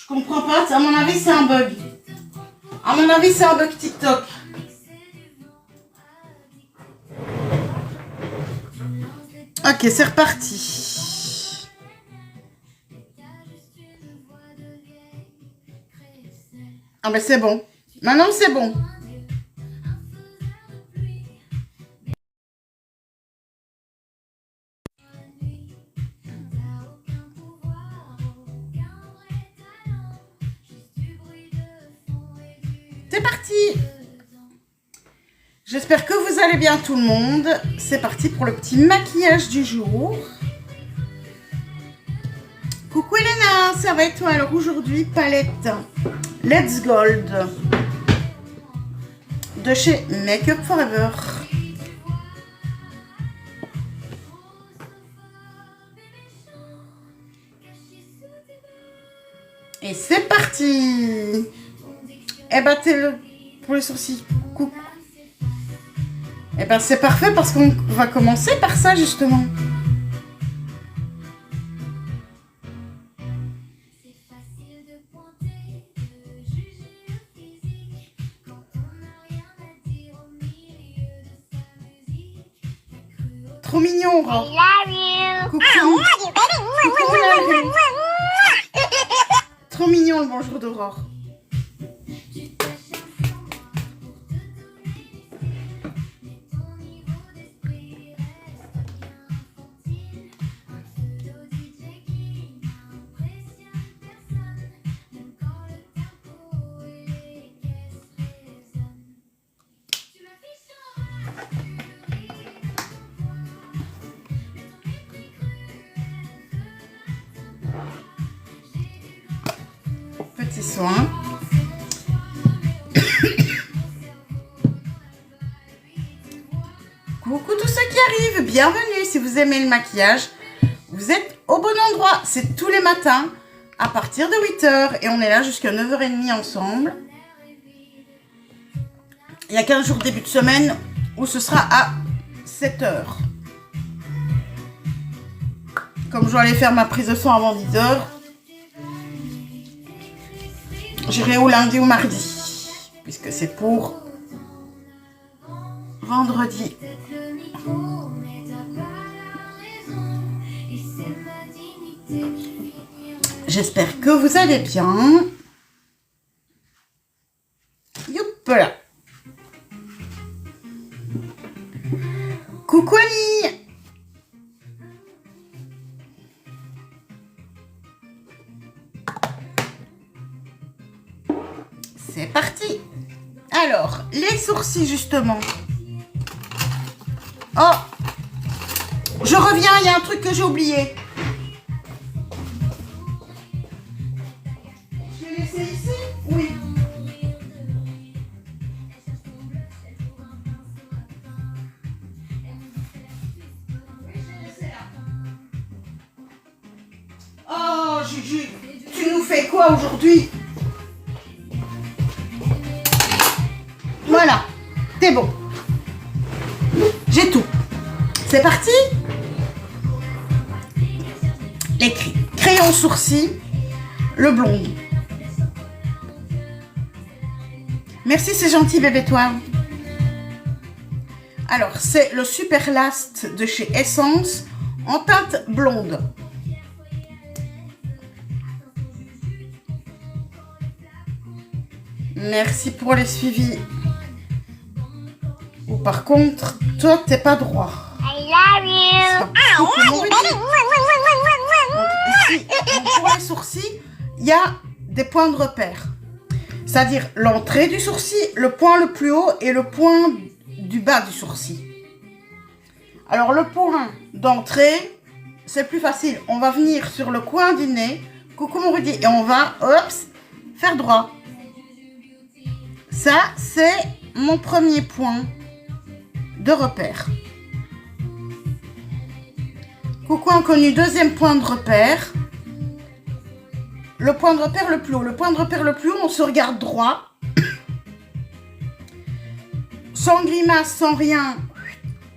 Je comprends pas, à mon avis c'est un bug. À mon avis c'est un bug TikTok. Ok, c'est reparti. Ah ben c'est bon. Maintenant c'est bon. C'est parti. J'espère que vous allez bien tout le monde. C'est parti pour le petit maquillage du jour. Coucou Elena, ça va et toi? Alors aujourd'hui, palette Let's Gold de chez Make Up Forever. Et c'est parti. Eh ben, t'es le pour les sourcils. Coucou. Eh ben, c'est parfait parce qu'on va commencer par ça justement. Trop mignon, Aurore. Coucou. Coucou, Aurore. Trop mignon le bonjour d'Aurore. Petit soin. Coucou tous ceux qui arrivent, bienvenue. Si vous aimez le maquillage, vous êtes au bon endroit. C'est tous les matins à partir de 8 h et on est là jusqu'à 9 h 30 ensemble. Il y a 15 jours début de semaine où ce sera à 7 h. Comme je dois aller faire ma prise de sang avant 10 h, j'irai au lundi ou mardi, puisque c'est pour vendredi. J'espère que vous allez bien. Youp là. Coucou Annie. C'est parti. Alors, les sourcils justement. Oh, je reviens, il y a un truc que j'ai oublié. Je vais laisser ici? Oui. Oh, Juju, tu nous fais quoi aujourd'hui? Voilà, c'est bon. J'ai tout. C'est parti. Les crayons sourcils, le blond. Merci, c'est gentil bébé toi. Alors, c'est le Super Last de chez Essence en teinte blonde. Merci pour les suivis. Ou par contre, toi, t'es pas droit. I love you. Ici, pour les sourcils, il y a des points de repère. C'est-à-dire l'entrée du sourcil, le point le plus haut et le point du bas du sourcil. Alors, le point d'entrée, c'est plus facile. On va venir sur le coin du nez. Coucou mon Rudy. Et on va, hop, faire droit. Ça, c'est mon premier point de repère. Coucou inconnu, deuxième point de repère. Le point de repère le plus haut. Le point de repère le plus haut, on se regarde droit. Sans grimace, sans rien.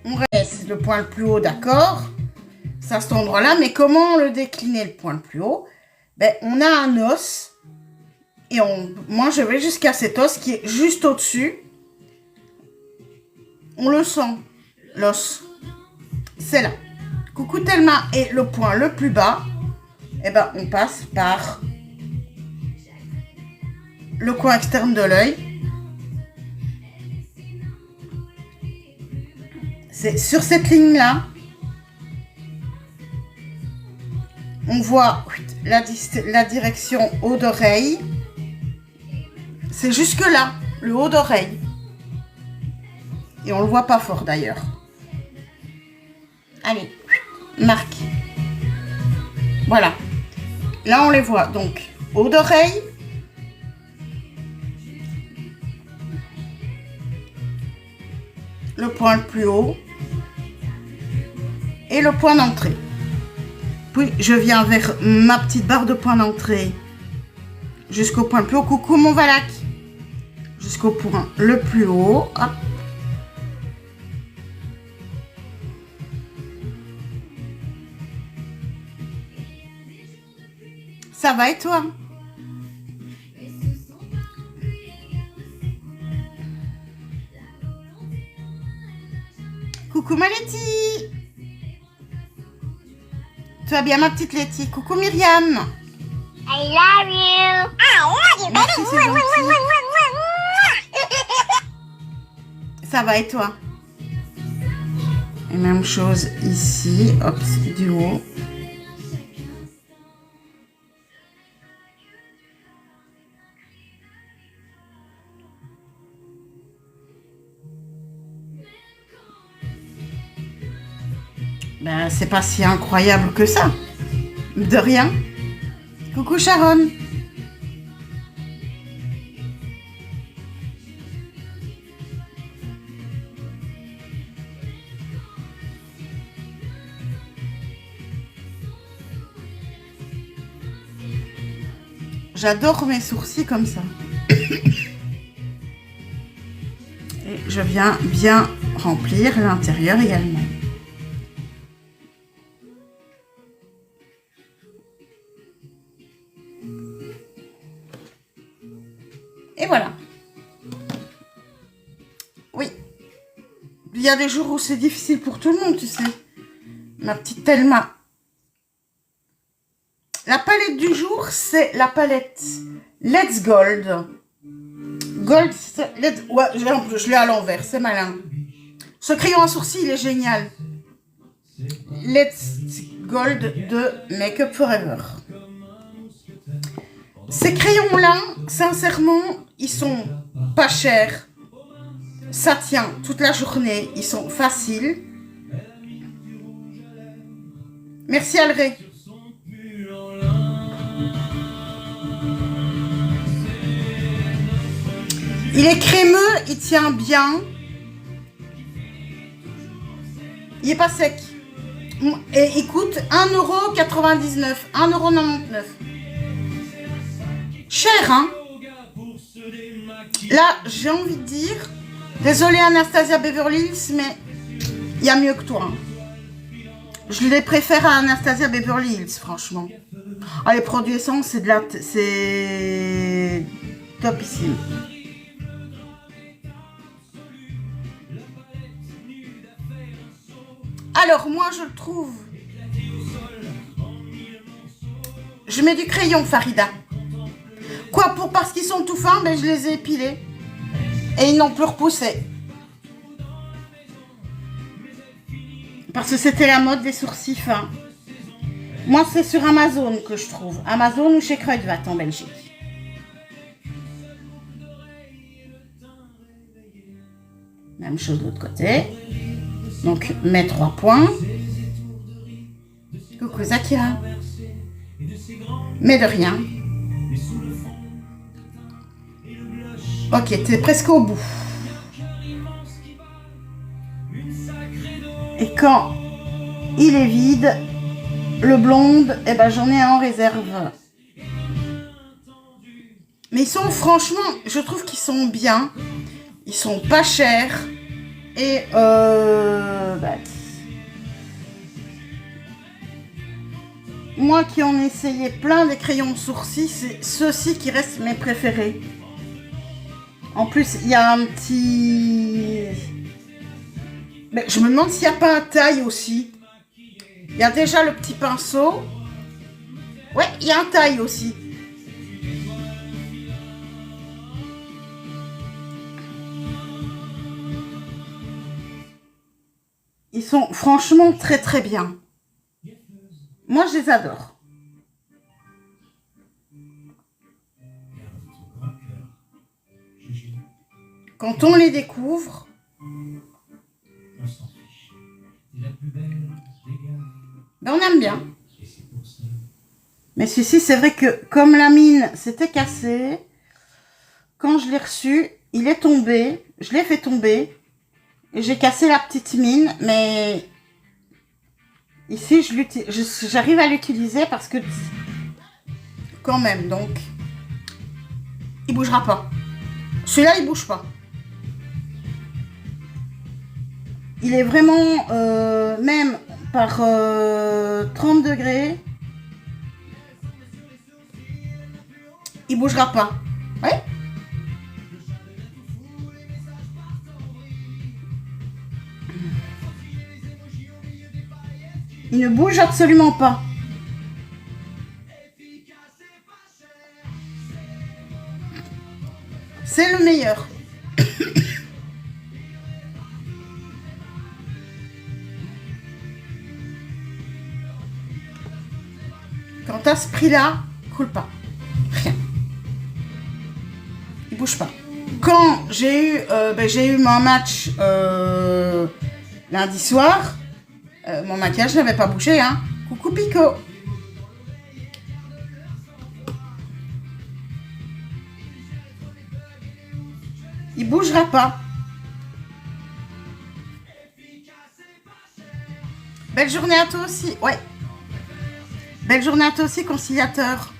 On reste le point le plus haut, d'accord. C'est à cet endroit-là. Mais comment le décliner, le point le plus haut? Ben, on a un os Et moi, je vais jusqu'à cet os qui est juste au-dessus. On le sent, l'os. C'est là. Coucou Thelma. Et le point le plus bas, eh ben, on passe par le coin externe de l'œil. C'est sur cette ligne-là. On voit la direction haut d'oreille. C'est jusque là, le haut d'oreille. Et on le voit pas fort d'ailleurs. Allez, marque. Voilà. Là, on les voit. Donc, haut d'oreille. Le point le plus haut. Et le point d'entrée. Puis, je viens vers ma petite barre de point d'entrée. Jusqu'au point le plus haut. Coucou mon Valak. Jusqu'au point le plus haut. Hop. Ça va et toi? Coucou ma Letty. Tu vas bien ma petite Letty? Coucou Myriam. I love you. I love you, Merci, c'est gentil. Ça va et toi? Et même chose ici, hop, du haut. Ben, c'est pas si incroyable que ça. De rien. Coucou Sharon. J'adore mes sourcils comme ça. Et je viens bien remplir l'intérieur également. Et voilà. Oui. Il y a des jours où c'est difficile pour tout le monde, tu sais. Ma petite Thelma. La palette du jour, c'est la palette Let's Gold. Gold, ouais, je l'ai à l'envers, c'est malin. Ce crayon à sourcils, il est génial. Let's Gold de Make Up Forever. Ces crayons-là, sincèrement, ils sont pas chers. Ça tient toute la journée. Ils sont faciles. Merci Alré. Il est crémeux, il tient bien. Il est pas sec. Et il coûte 1,99 €. 1,99 €. Cher, hein? Là, j'ai envie de dire, désolée Anastasia Beverly Hills, mais il y a mieux que toi. Hein. Je les préfère à Anastasia Beverly Hills, franchement. Ah, les produits essence, c'est topissime. Alors, moi, je le trouve. Je mets du crayon, Farida. Quoi, parce qu'ils sont tout fins, ben, je les ai épilés. Et ils n'ont plus repoussé. Parce que c'était la mode des sourcils fins. Moi, c'est sur Amazon que je trouve. Amazon ou chez Kruidvat en Belgique. Même chose de l'autre côté. Donc, mes 3 points. Coucou Zakira. Mais de rien. Ok, t'es presque au bout. Et quand il est vide, le blonde, eh ben j'en ai un en réserve. Mais ils sont franchement, je trouve qu'ils sont bien. Ils sont pas chers. Et moi qui en ai essayé plein des crayons de sourcils, c'est ceux-ci qui restent mes préférés. En plus, il y a un petit... Mais je me demande s'il n'y a pas un taille aussi. Il y a déjà le petit pinceau. Ouais, il y a un taille aussi. Ils sont franchement très très bien. Moi, je les adore. Quand on les découvre, ben on aime bien. Mais celui-ci, c'est vrai que comme la mine s'était cassée, quand je l'ai reçu, il est tombé. Je l'ai fait tomber. Et j'ai cassé la petite mine, mais ici, j'arrive à l'utiliser parce que quand même, donc, il bougera pas. Celui-là, il bouge pas. Il est vraiment, même par 30 degrés, il bougera pas. Ouais. Il ne bouge absolument pas. C'est le meilleur. Quant à ce prix-là, coule pas. Rien. Il bouge pas. Quand j'ai eu mon match lundi soir, mon maquillage n'avait pas bougé, hein. Coucou Pico. Il bougera pas. Belle journée à toi aussi. Ouais. Belle journée à toi aussi, conciliateur.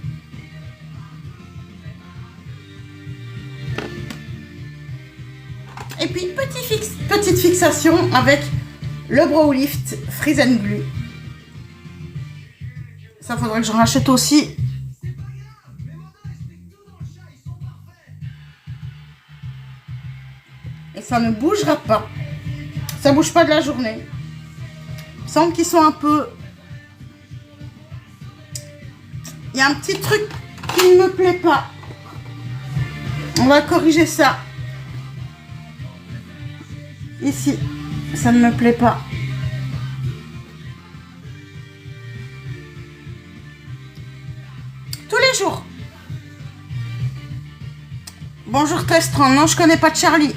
Et puis, petite fixation avec le Brow Lift Freeze and Glue. Ça, faudrait que j'en rachète aussi. Et ça ne bougera pas. Ça bouge pas de la journée. Il me semble qu'ils sont un peu... Il y a un petit truc qui ne me plaît pas. On va corriger ça. Ici, ça ne me plaît pas. Tous les jours. Bonjour Testran. Non, je connais pas de Charlie.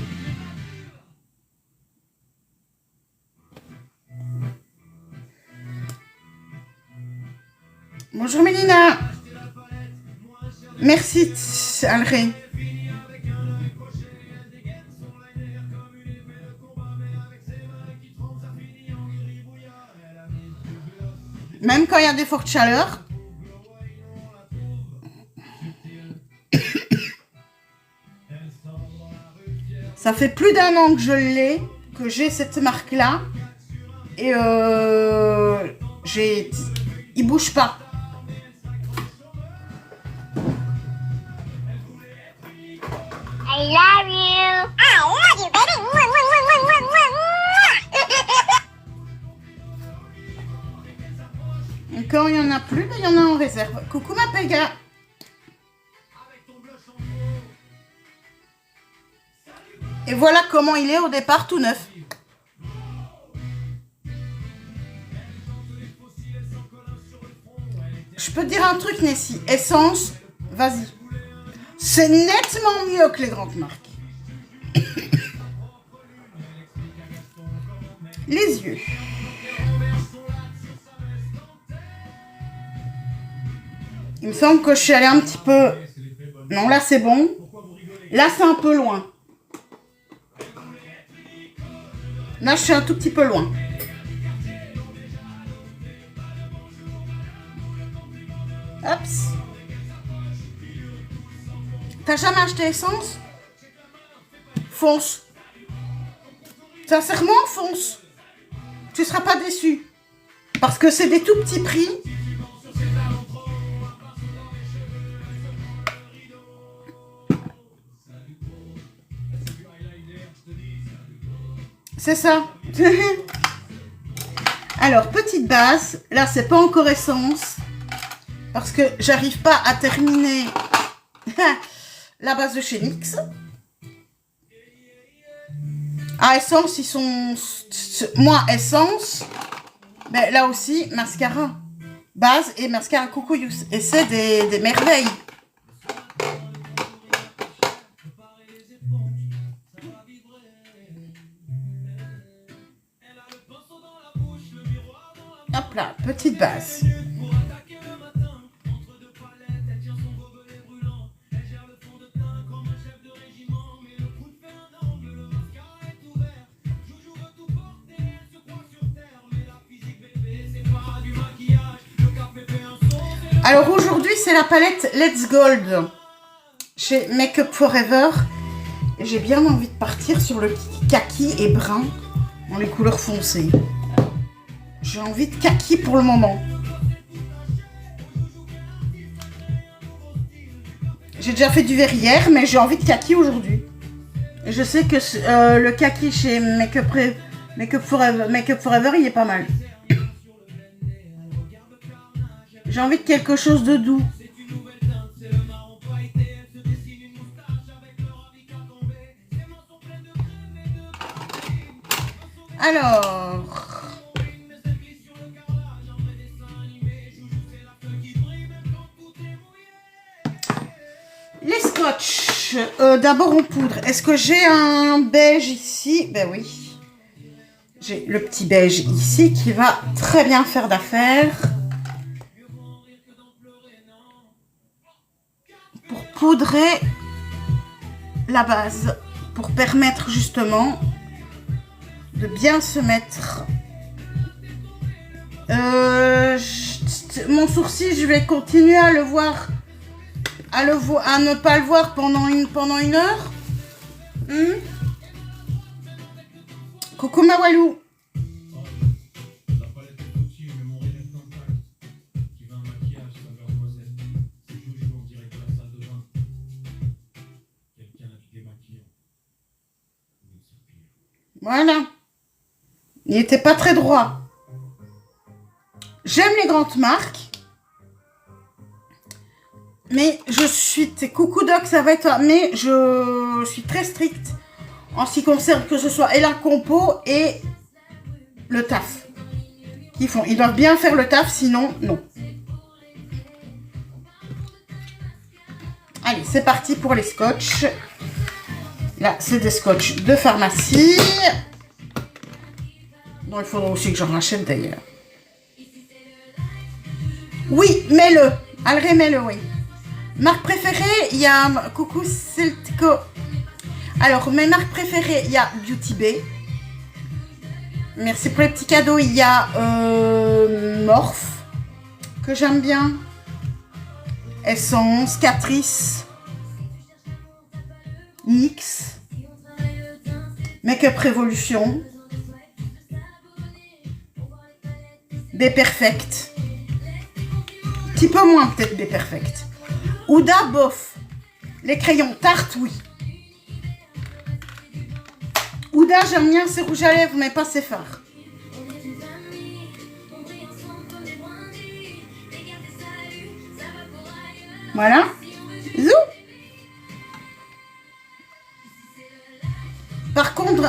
Bonjour Mélina. Merci Alré. Même quand il y a des fortes chaleurs. Ça fait plus d'1 an que je l'ai, que j'ai cette marque-là. Et il bouge pas. I love you. I love you, baby. Mwah, mwah, mwah, mwah, mwah, mwah. Et quand il n'y en a plus, il y en a en réserve. Coucou ma Péga. Et voilà comment il est au départ tout neuf. Je peux te dire un truc, Nessie. Essence, vas-y. C'est nettement mieux que les grandes marques. Les yeux. Il me semble que je suis allée un petit peu... Non, là c'est bon. Là c'est un peu loin. Là je suis un tout petit peu loin. Oups. T'as jamais acheté essence? Fonce. Sincèrement, fonce. Tu seras pas déçu. Parce que c'est des tout petits prix. C'est ça. Alors, petite base. Là, c'est pas encore essence. Parce que j'arrive pas à terminer la base de chez NYX. À essence, ils sont... Moi, essence. Mais là aussi, mascara. Base et mascara Coucou Youth. Et c'est des merveilles. Hop là, petite base. Alors aujourd'hui, c'est la palette Let's Gold chez Make Up Forever. Et j'ai bien envie de partir sur le kaki et brun dans les couleurs foncées. J'ai envie de kaki pour le moment. J'ai déjà fait du vert hier, mais j'ai envie de kaki aujourd'hui. Et je sais que le kaki chez Make Up Forever, il est pas mal. J'ai envie de quelque chose de doux. Alors, les scotch. D'abord en poudre. Est-ce que j'ai un beige ici? Ben oui. J'ai le petit beige ici qui va très bien faire d'affaire. Pour poudrer la base. Pour permettre justement de bien se mettre. Mon sourcil, je vais continuer à le voir. À ne pas le voir pendant une heure. Coucou ma Walou. Voilà. Il n'était pas très droit. J'aime les grandes marques. Mais je suis... Coucou Doc, ça va être toi. Mais je suis très stricte en ce qui concerne que ce soit et la compo et le taf qu'ils font. Ils doivent bien faire le taf, sinon, non. Allez, c'est parti pour les scotch. Là, c'est des scotch de pharmacie. Bon, il faudra aussi que j'en rachète d'ailleurs. Oui, mets-le. Alré, mets-le, oui. Marque préférée, il y a... Coucou, Celtico. Alors, mes marques préférées, il y a Beauty Bay. Merci pour les petits cadeaux. Il y a Morphe, que j'aime bien. Essence, Catrice. NYX. Make Up Révolution. B Perfect. Un petit peu moins peut-être B Perfect. Huda, bof. Les crayons Tarte, oui. Huda, j'aime bien ses rouges à lèvres, mais pas ses fards. Voilà. Zou. Par contre,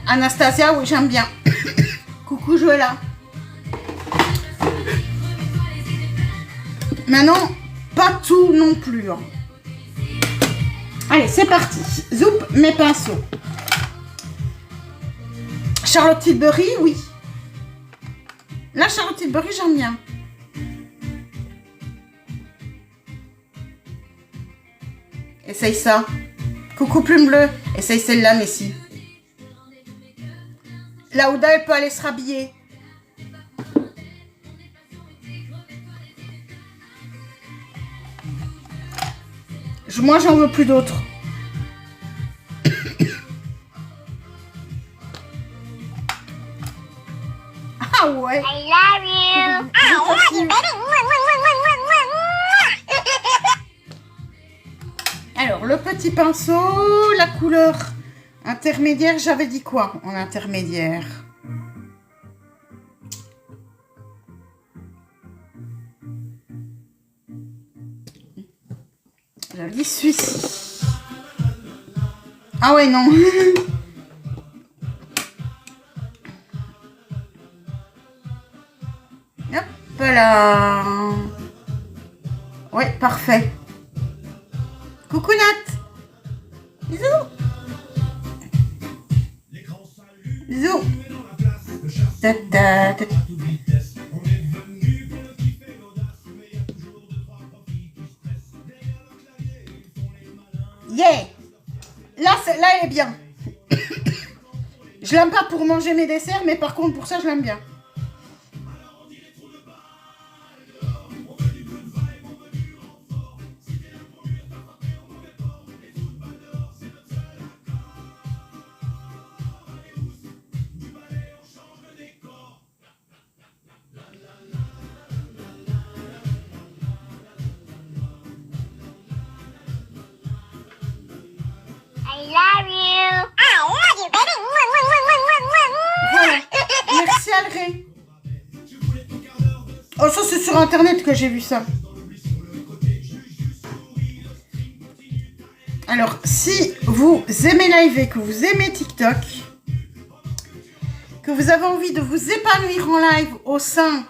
Anastasia, oui, j'aime bien. Coucou Joëlla. Maintenant, pas tout non plus. Hein. Allez, c'est parti. Zoup, mes pinceaux. Charlotte Tilbury, oui. La Charlotte Tilbury, j'aime bien. Essaye ça. Coucou Plume Bleue. Essaye celle-là, Messi. La Huda, elle peut aller se rhabiller. Moi, j'en veux plus d'autres. Ah ouais. I love you. I love you, baby. Alors, le petit pinceau, la couleur Intermédiaire, j'avais dit quoi en intermédiaire? Je dis celui-ci. Ah ouais, non. Hop là. Ouais, parfait. Coucou Nat. Bisous. Bisous. Ta, ta, ta. Yeah. Là, elle est bien. Je l'aime pas pour manger mes desserts, mais par contre, pour ça, je l'aime bien. I love you. I love you, baby. Voilà. Merci Alré. Oh, ça c'est sur internet que j'ai vu ça. Alors, si vous aimez Live et que vous aimez TikTok, que vous avez envie de vous épanouir en live au sein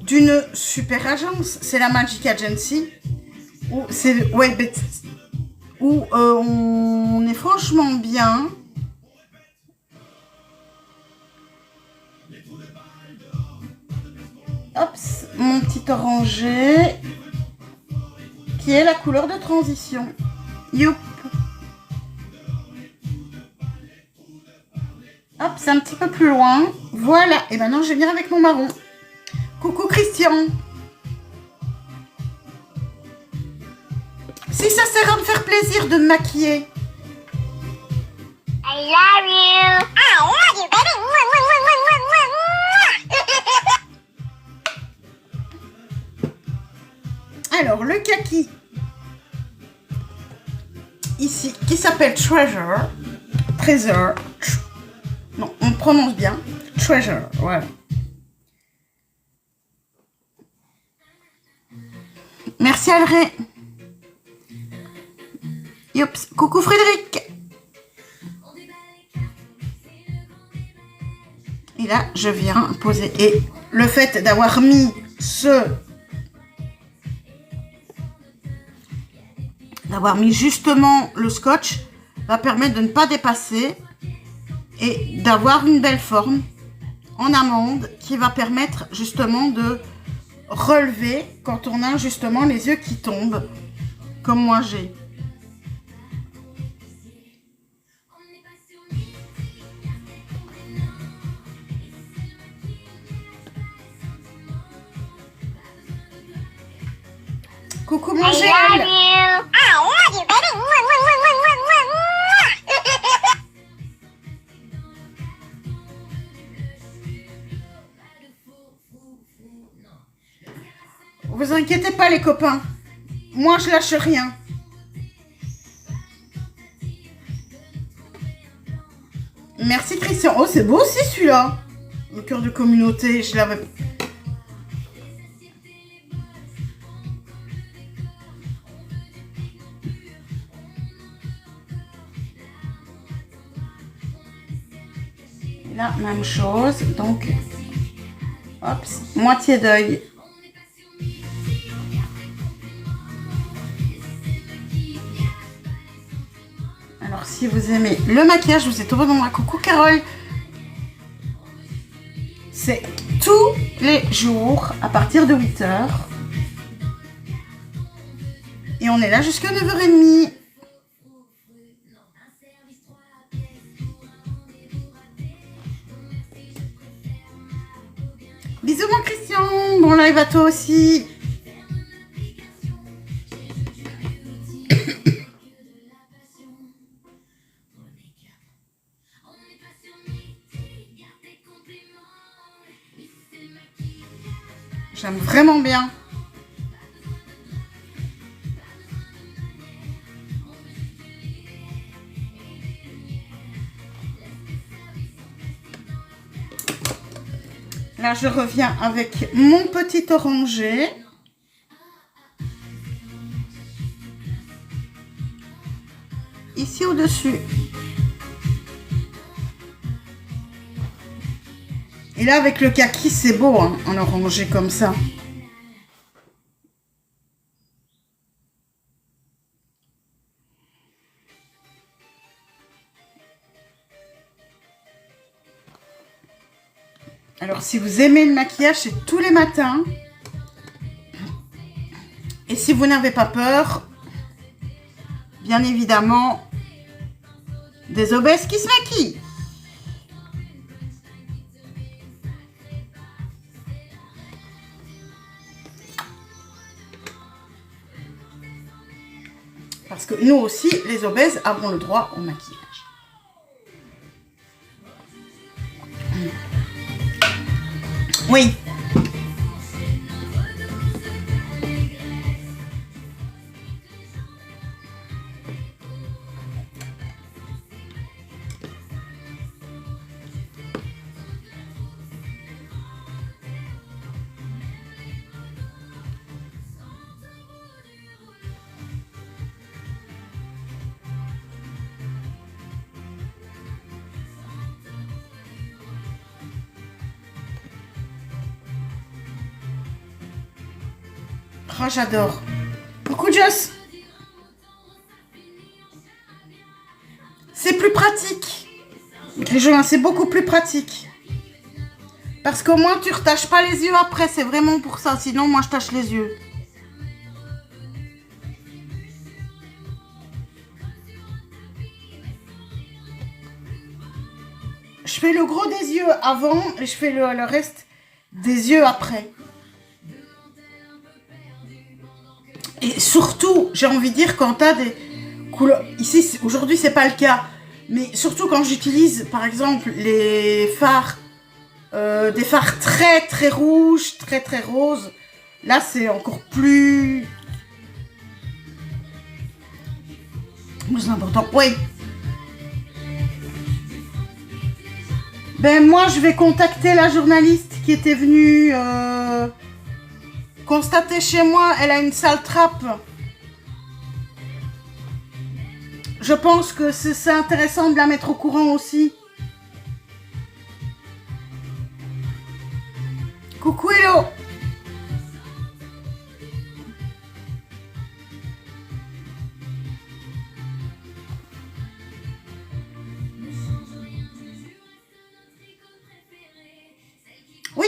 d'une super agence, c'est la Magic Agency, où c'est où on est franchement bien. Hop, mon petit orangé, qui est la couleur de transition. Youp. Hop, c'est un petit peu plus loin. Voilà. Et maintenant, je vais venir avec mon marron. Coucou Christian. Si ça sert à me faire plaisir de me maquiller. I love you. I love you, baby. Alors, le kaki, ici, qui s'appelle Treasure. Trésor. Non, on prononce bien. Treasure, voilà. Merci Alré. Youps. Coucou Frédéric. Et là, je viens poser. Et le fait d'avoir mis d'avoir mis justement le scotch va permettre de ne pas dépasser et d'avoir une belle forme en amande qui va permettre justement de relever quand on a justement les yeux qui tombent comme moi j'ai. Coucou mon I gel. love you. I love you, baby. Vous inquiétez pas les copains. Moi je lâche rien. Merci Christian. Oh c'est beau aussi celui-là. Le cœur de communauté, je l'avais... Là, même chose. Donc, hop, moitié d'œil. Alors, si vous aimez le maquillage, vous êtes au bon endroit. Coucou Carole. C'est tous les jours à partir de 8h. Et on est là jusqu'à 9h30. Bisous mon Christian, bon live à toi aussi. J'aime vraiment bien. Là, je reviens avec mon petit orangé. Ici au-dessus. Et là, avec le kaki, c'est beau, hein, en orangé comme ça. Alors, si vous aimez le maquillage, c'est tous les matins. Et si vous n'avez pas peur, bien évidemment, des obèses qui se maquillent. Parce que nous aussi, les obèses, avons le droit au maquillage. Oui. Oh, j'adore. Coucou Joss. C'est plus pratique. Les joints, c'est beaucoup plus pratique. Parce qu'au moins, tu retaches pas les yeux après. C'est vraiment pour ça. Sinon, moi, je tâche les yeux. Je fais le gros des yeux avant et je fais le reste des yeux après. Et surtout, j'ai envie de dire, quand tu as des couleurs... Ici, aujourd'hui, c'est pas le cas. Mais surtout quand j'utilise, par exemple, les fards... des fards très, très rouges, très, très roses. Là, c'est encore plus... C'est important. Oui. Ben, moi, je vais contacter la journaliste qui était venue... constater chez moi, elle a une sale trappe. Je pense que c'est intéressant de la mettre au courant aussi. Coucou Hello. Oui.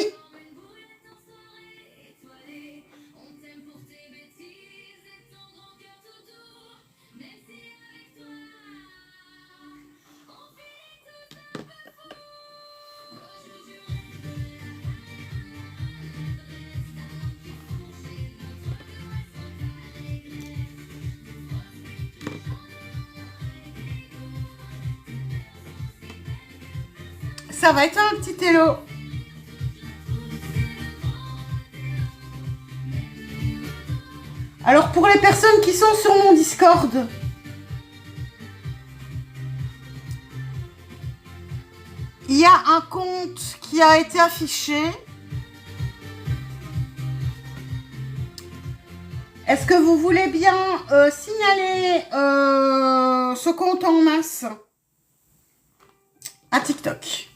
Ça va être un petit hello. Alors pour les personnes qui sont sur mon Discord, il y a un compte qui a été affiché. Est-ce que vous voulez bien signaler ce compte en masse à TikTok?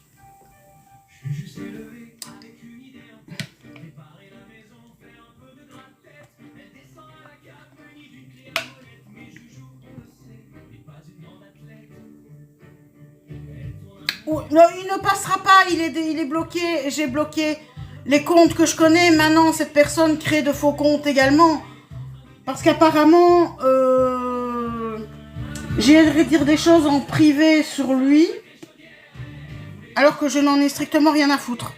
Non, il ne passera pas, il est bloqué. J'ai bloqué les comptes que je connais. Maintenant, cette personne crée de faux comptes également. Parce qu'apparemment, j'ai dire des choses en privé sur lui. Alors que je n'en ai strictement rien à foutre.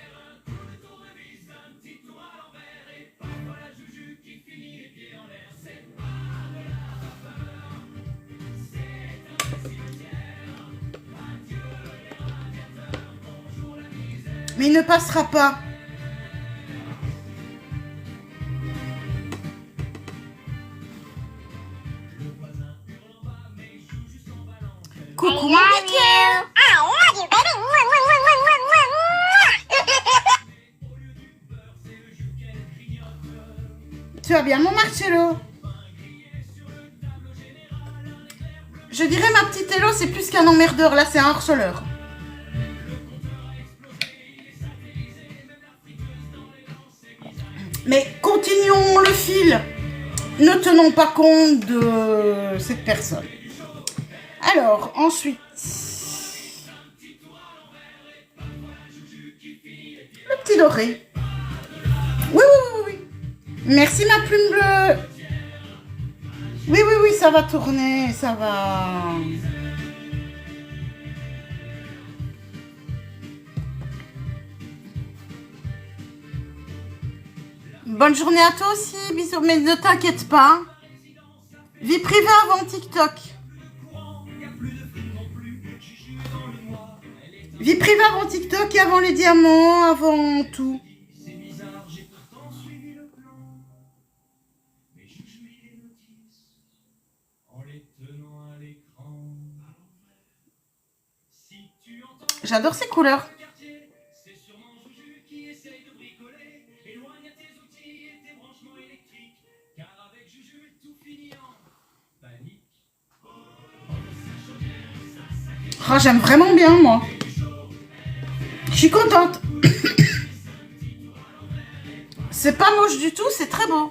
Mais il ne passera pas. Coucou mon Mickey. I love you, baby. Tu vas bien, mon Marcello? Je dirais, ma petite Hello, c'est plus qu'un emmerdeur. Là, c'est un harceleur. Mais continuons le fil. Ne tenons pas compte de cette personne. Alors, ensuite... Le petit doré. Oui, oui, oui, oui. Merci, ma plume bleue. Oui, oui, oui, ça va tourner, ça va... Bonne journée à toi aussi, bisous. Mais ne t'inquiète pas. Vie privée avant TikTok. Vie privée avant TikTok et avant les diamants, avant tout. J'adore ces couleurs. Oh, j'aime vraiment bien, moi. Je suis contente. C'est pas moche du tout, c'est très beau.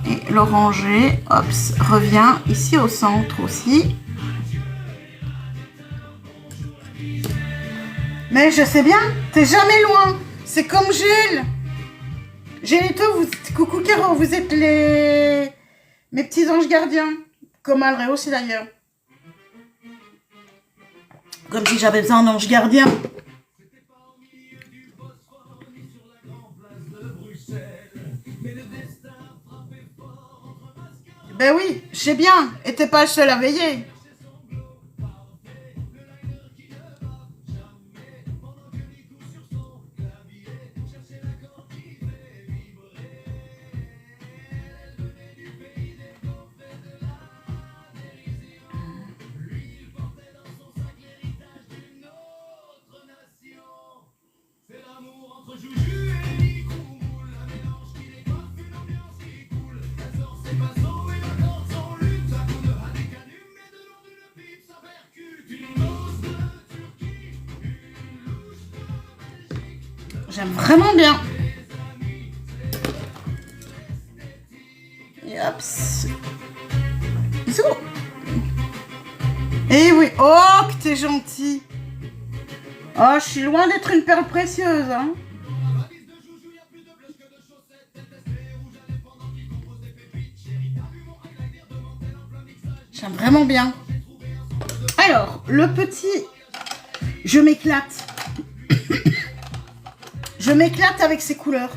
Et l'orangé, hop, revient ici au centre aussi. Mais je sais bien, t'es jamais loin. C'est comme Gilles. Gilles et toi, coucou Caro, vous êtes mes petits anges gardiens. Comme Alré aussi d'ailleurs. Comme si j'avais besoin d'un ange gardien. Ben oui, je sais bien. Et t'es pas le seul à veiller. J'aime vraiment bien. Et hop. Bisous. Eh oui. Oh, que t'es gentil. Oh, je suis loin d'être une perle précieuse, hein. J'aime vraiment bien. Alors, le petit... Je m'éclate. Je m'éclate avec ces couleurs.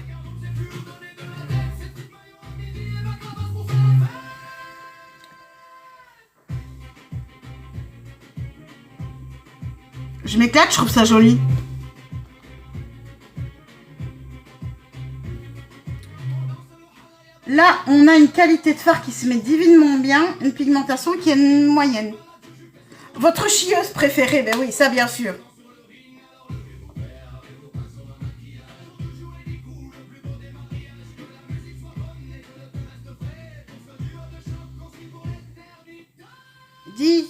Je m'éclate, je trouve ça joli. Là, on a une qualité de fard qui se met divinement bien, une pigmentation qui est moyenne. Votre chieuse préférée, ben oui, ça bien sûr. Dis.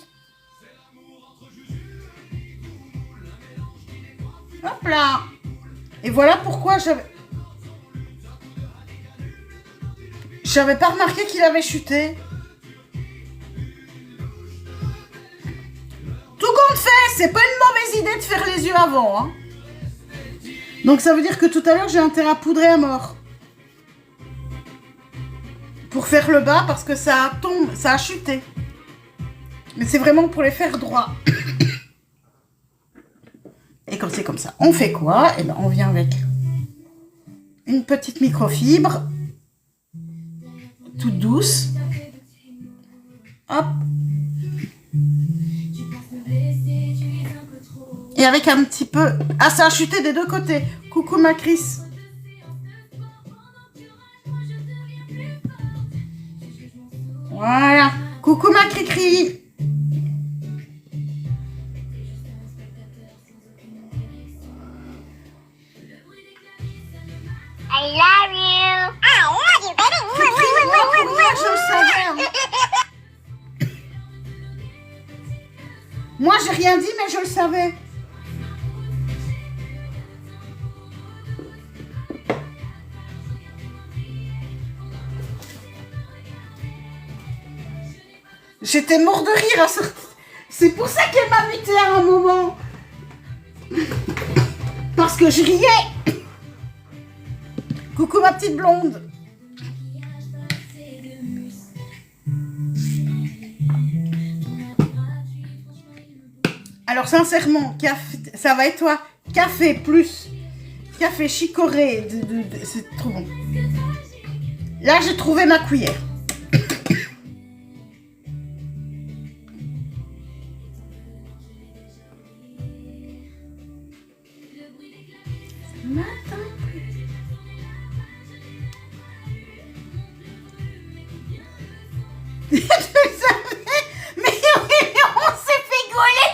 Hop là. Et voilà pourquoi j'avais pas remarqué qu'il avait chuté. Tout compte fait, c'est pas une mauvaise idée de faire les yeux avant. Hein. Donc ça veut dire que tout à l'heure, j'ai intérêt à poudrer à mort. Pour faire le bas, parce que ça tombe, ça a chuté. Mais c'est vraiment pour les faire droits. Et comme c'est comme ça, on fait quoi? Eh ben, on vient avec une petite microfibre. Toute douce. Hop. Et avec un petit peu... Ah, ça a chuté des deux côtés. Coucou ma Chris. Voilà. Coucou ma Cricri. I love you. Moi, j'ai rien dit, mais je le savais. J'étais mort de rire à ce... C'est pour ça qu'elle m'a muté à un moment. Parce que je riais. Coucou ma petite blonde. Alors sincèrement, café, ça va être toi. Café plus café chicorée, c'est trop bon. Là, j'ai trouvé ma cuillère. Tu savais? Mais on s'est fait gauler.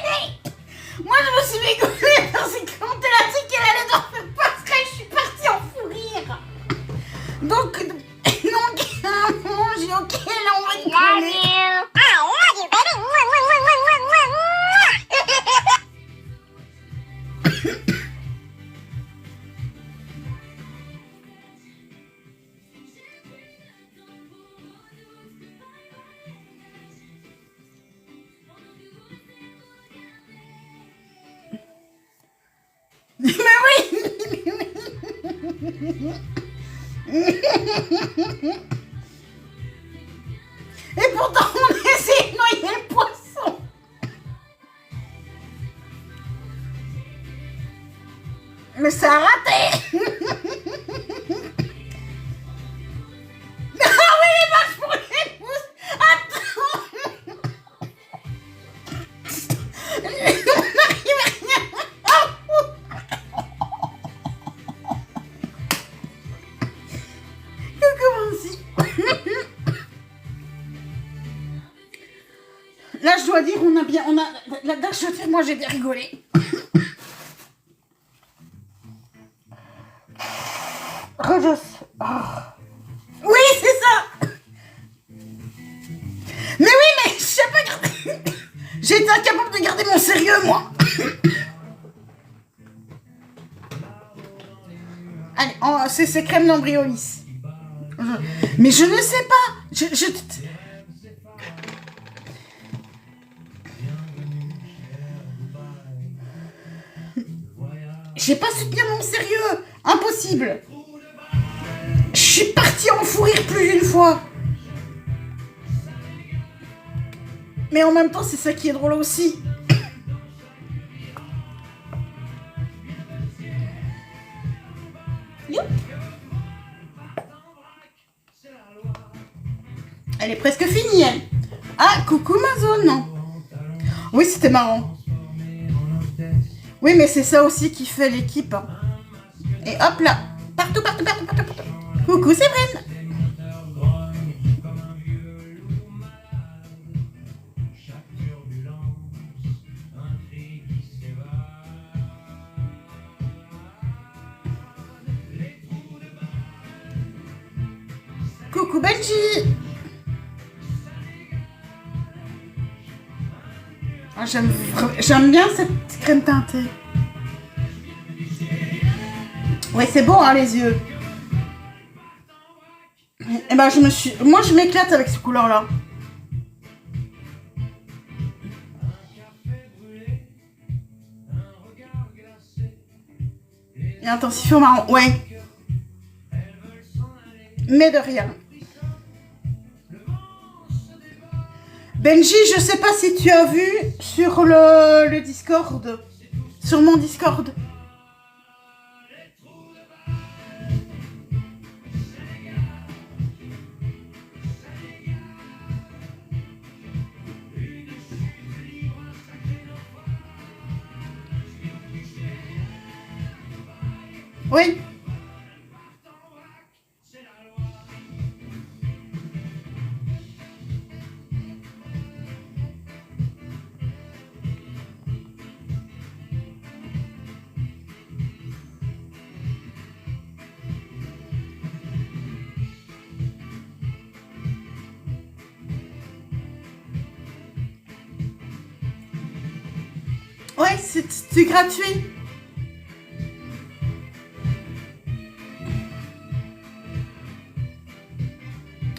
Moi, je me suis fait gauler parce que quand elle a dit qu'elle allait dormir passerelle, je suis partie en fou rire. Donc, à un moment, j'ai dit, ok, là, on va te Love gauler. you. I love you, baby. Mwah, mwah, mwah, mwah, mwah, mwah. Mais oui. Et pourtant, on essaie de noyer le poisson. Mais ça a raté. Ah oui, les vaches pour les pouces. Attends. On n'arrive à rien. Coucou Nancy. Là, je dois dire, là, je dois dire, moi, j'ai bien rigolé. Rejos. Oh. Oui, c'est ça. Mais oui, mais je sais pas garder. J'ai été incapable de garder mon sérieux, moi. Allez, c'est crème d'embryolis. Mais je ne sais pas. J'ai pas su tenir mon sérieux. Impossible. Je suis partie en fou rire plus d'une fois. Mais en même temps, c'est ça qui est drôle aussi. Youp. Elle est presque finie, elle. Ah, coucou ma zone. Oui, c'était marrant. Oui, mais c'est ça aussi qui fait l'équipe. Hein. Et hop là. Partout, partout, partout, partout, partout. Coucou Séverine. Coucou Benji. Ah, j'aime bien cette crème teintée. Ouais, c'est beau, hein, les yeux. Et ben, moi, je m'éclate avec cette couleur-là. Et intensif au marron, ouais. Mais de rien. Benji, je sais pas si tu as vu sur le Discord, sur mon Discord. Oui. Ouais, c'est gratuit.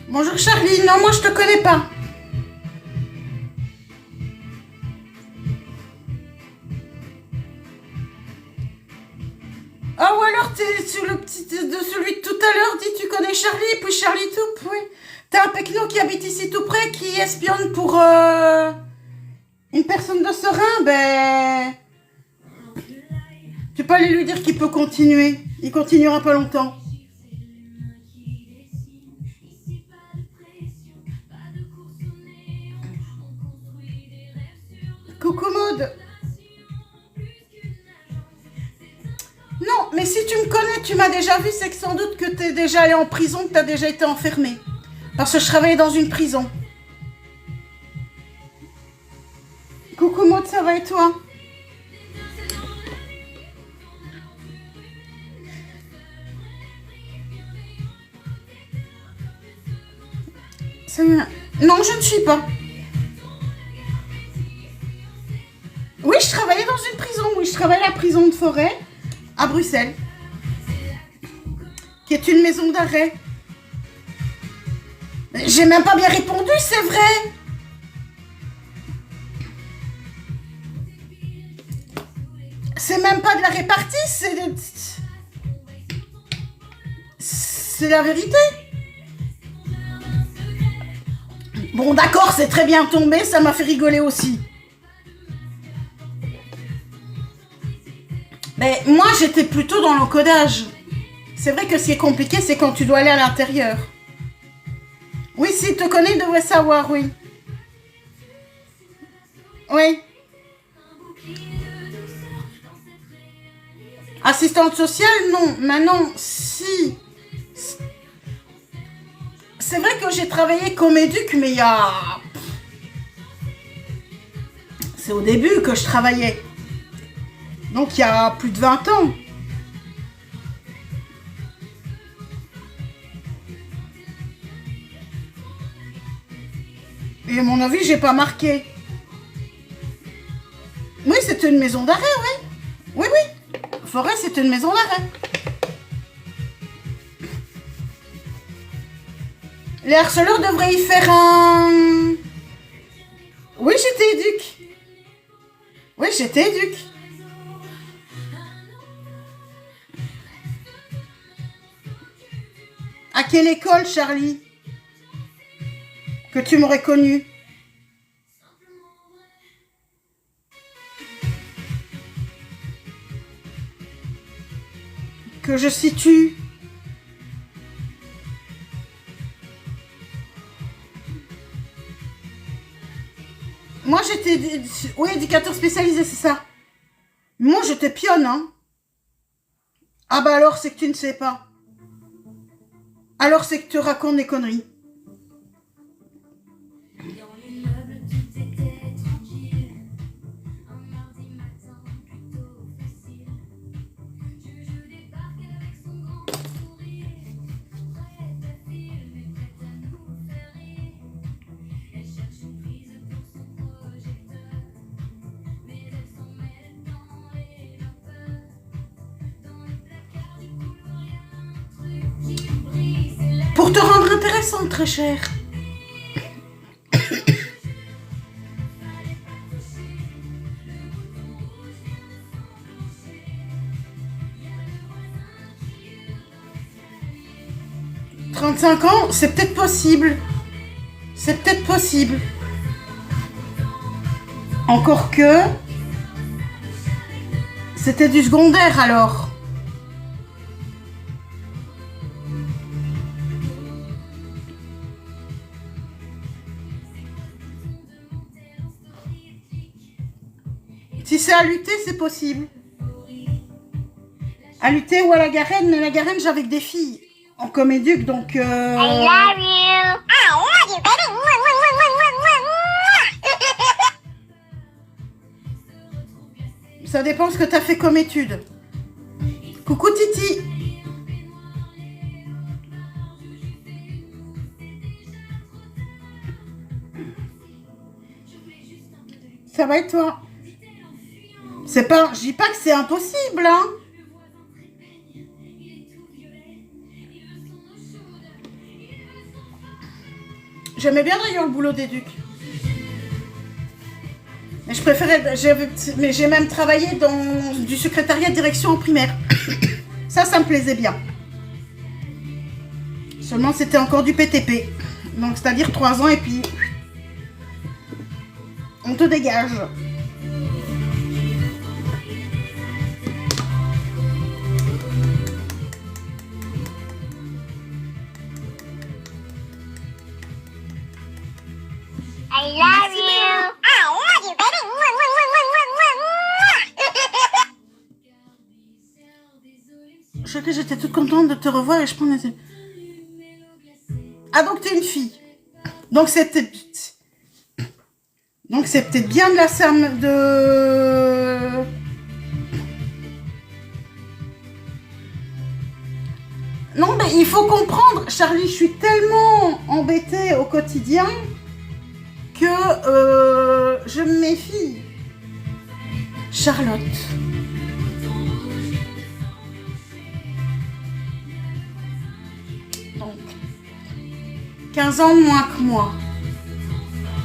Bonjour Charlie, non, moi je te connais pas. Ah, ou alors t'es sur le petit de celui de tout à l'heure, dit tu connais Charlie, puis Charlie Toupe, oui. T'as un pecno qui habite ici tout près, qui espionne pour une personne de Serein, ben... Tu peux aller lui dire qu'il peut continuer. Il continuera pas longtemps. Coucou Maud. Non, mais si tu me connais, tu m'as déjà vu, c'est que sans doute que t'es déjà allé en prison, que t'as déjà été enfermé. Parce que je travaillais dans une prison. Coucou Maud, ça va et toi? Non, je ne suis pas. Oui, je travaillais dans une prison. Oui, je travaillais à la prison de Forêt, à Bruxelles. Qui est une maison d'arrêt. J'ai même pas bien répondu, c'est vrai. C'est même pas de la répartie, c'est la vérité. Bon, d'accord, c'est très bien tombé, ça m'a fait rigoler aussi. Mais moi, j'étais plutôt dans l'encodage. C'est vrai que ce qui est compliqué, c'est quand tu dois aller à l'intérieur. Oui, s'il te connaît, il devrait savoir, oui. Oui. Assistante sociale, non. Maintenant, si. C'est vrai que j'ai travaillé comme éduc, mais il y a... C'est au début que je travaillais. Donc, il y a plus de 20 ans. Et à mon avis, j'ai pas marqué. Oui, c'était une maison d'arrêt, oui. Oui, oui. Forêt, c'était une maison d'arrêt. Les harceleurs devraient y faire un... Oui, j'étais éduc. Oui, j'étais éduc. À quelle école, Charlie? Que tu m'aurais connu? Que je situe? Moi, j'étais... Oui, éducateur spécialisé, c'est ça. Moi, j'étais pionne, hein. Ah bah alors, c'est que tu ne sais pas. Alors, c'est que tu racontes des conneries. Pour te rendre intéressante, très cher. « 35 ans, c'est peut-être possible. C'est peut-être possible. Encore que... C'était du secondaire, alors. Si c'est à lutter, c'est possible. À lutter ou à la Garenne, mais la Garenne, j'avais que des filles en coméduc, donc... I love you. I love you, baby. Ça dépend ce que tu as fait comme étude. Coucou Titi. Ça va et toi? C'est pas, je dis pas que c'est impossible, hein. J'aimais bien d'ailleurs le boulot d'éduc. Mais je préférais, mais j'ai même travaillé dans du secrétariat de direction en primaire. Ça me plaisait bien. Seulement, c'était encore du PTP. Donc, c'est-à-dire 3 ans et puis on te dégage. I love you. I love you, baby. Mwah, mwah, mwah, mwah, mwah, mwah. Je sais que j'étais toute contente de te revoir et je prends les... Ah, donc t'es une fille. Donc c'est peut-être bien de la Sam de... Non, mais il faut comprendre, Charlie, je suis tellement embêtée au quotidien que je me méfie. Charlotte. Donc, 15 ans de moins que moi.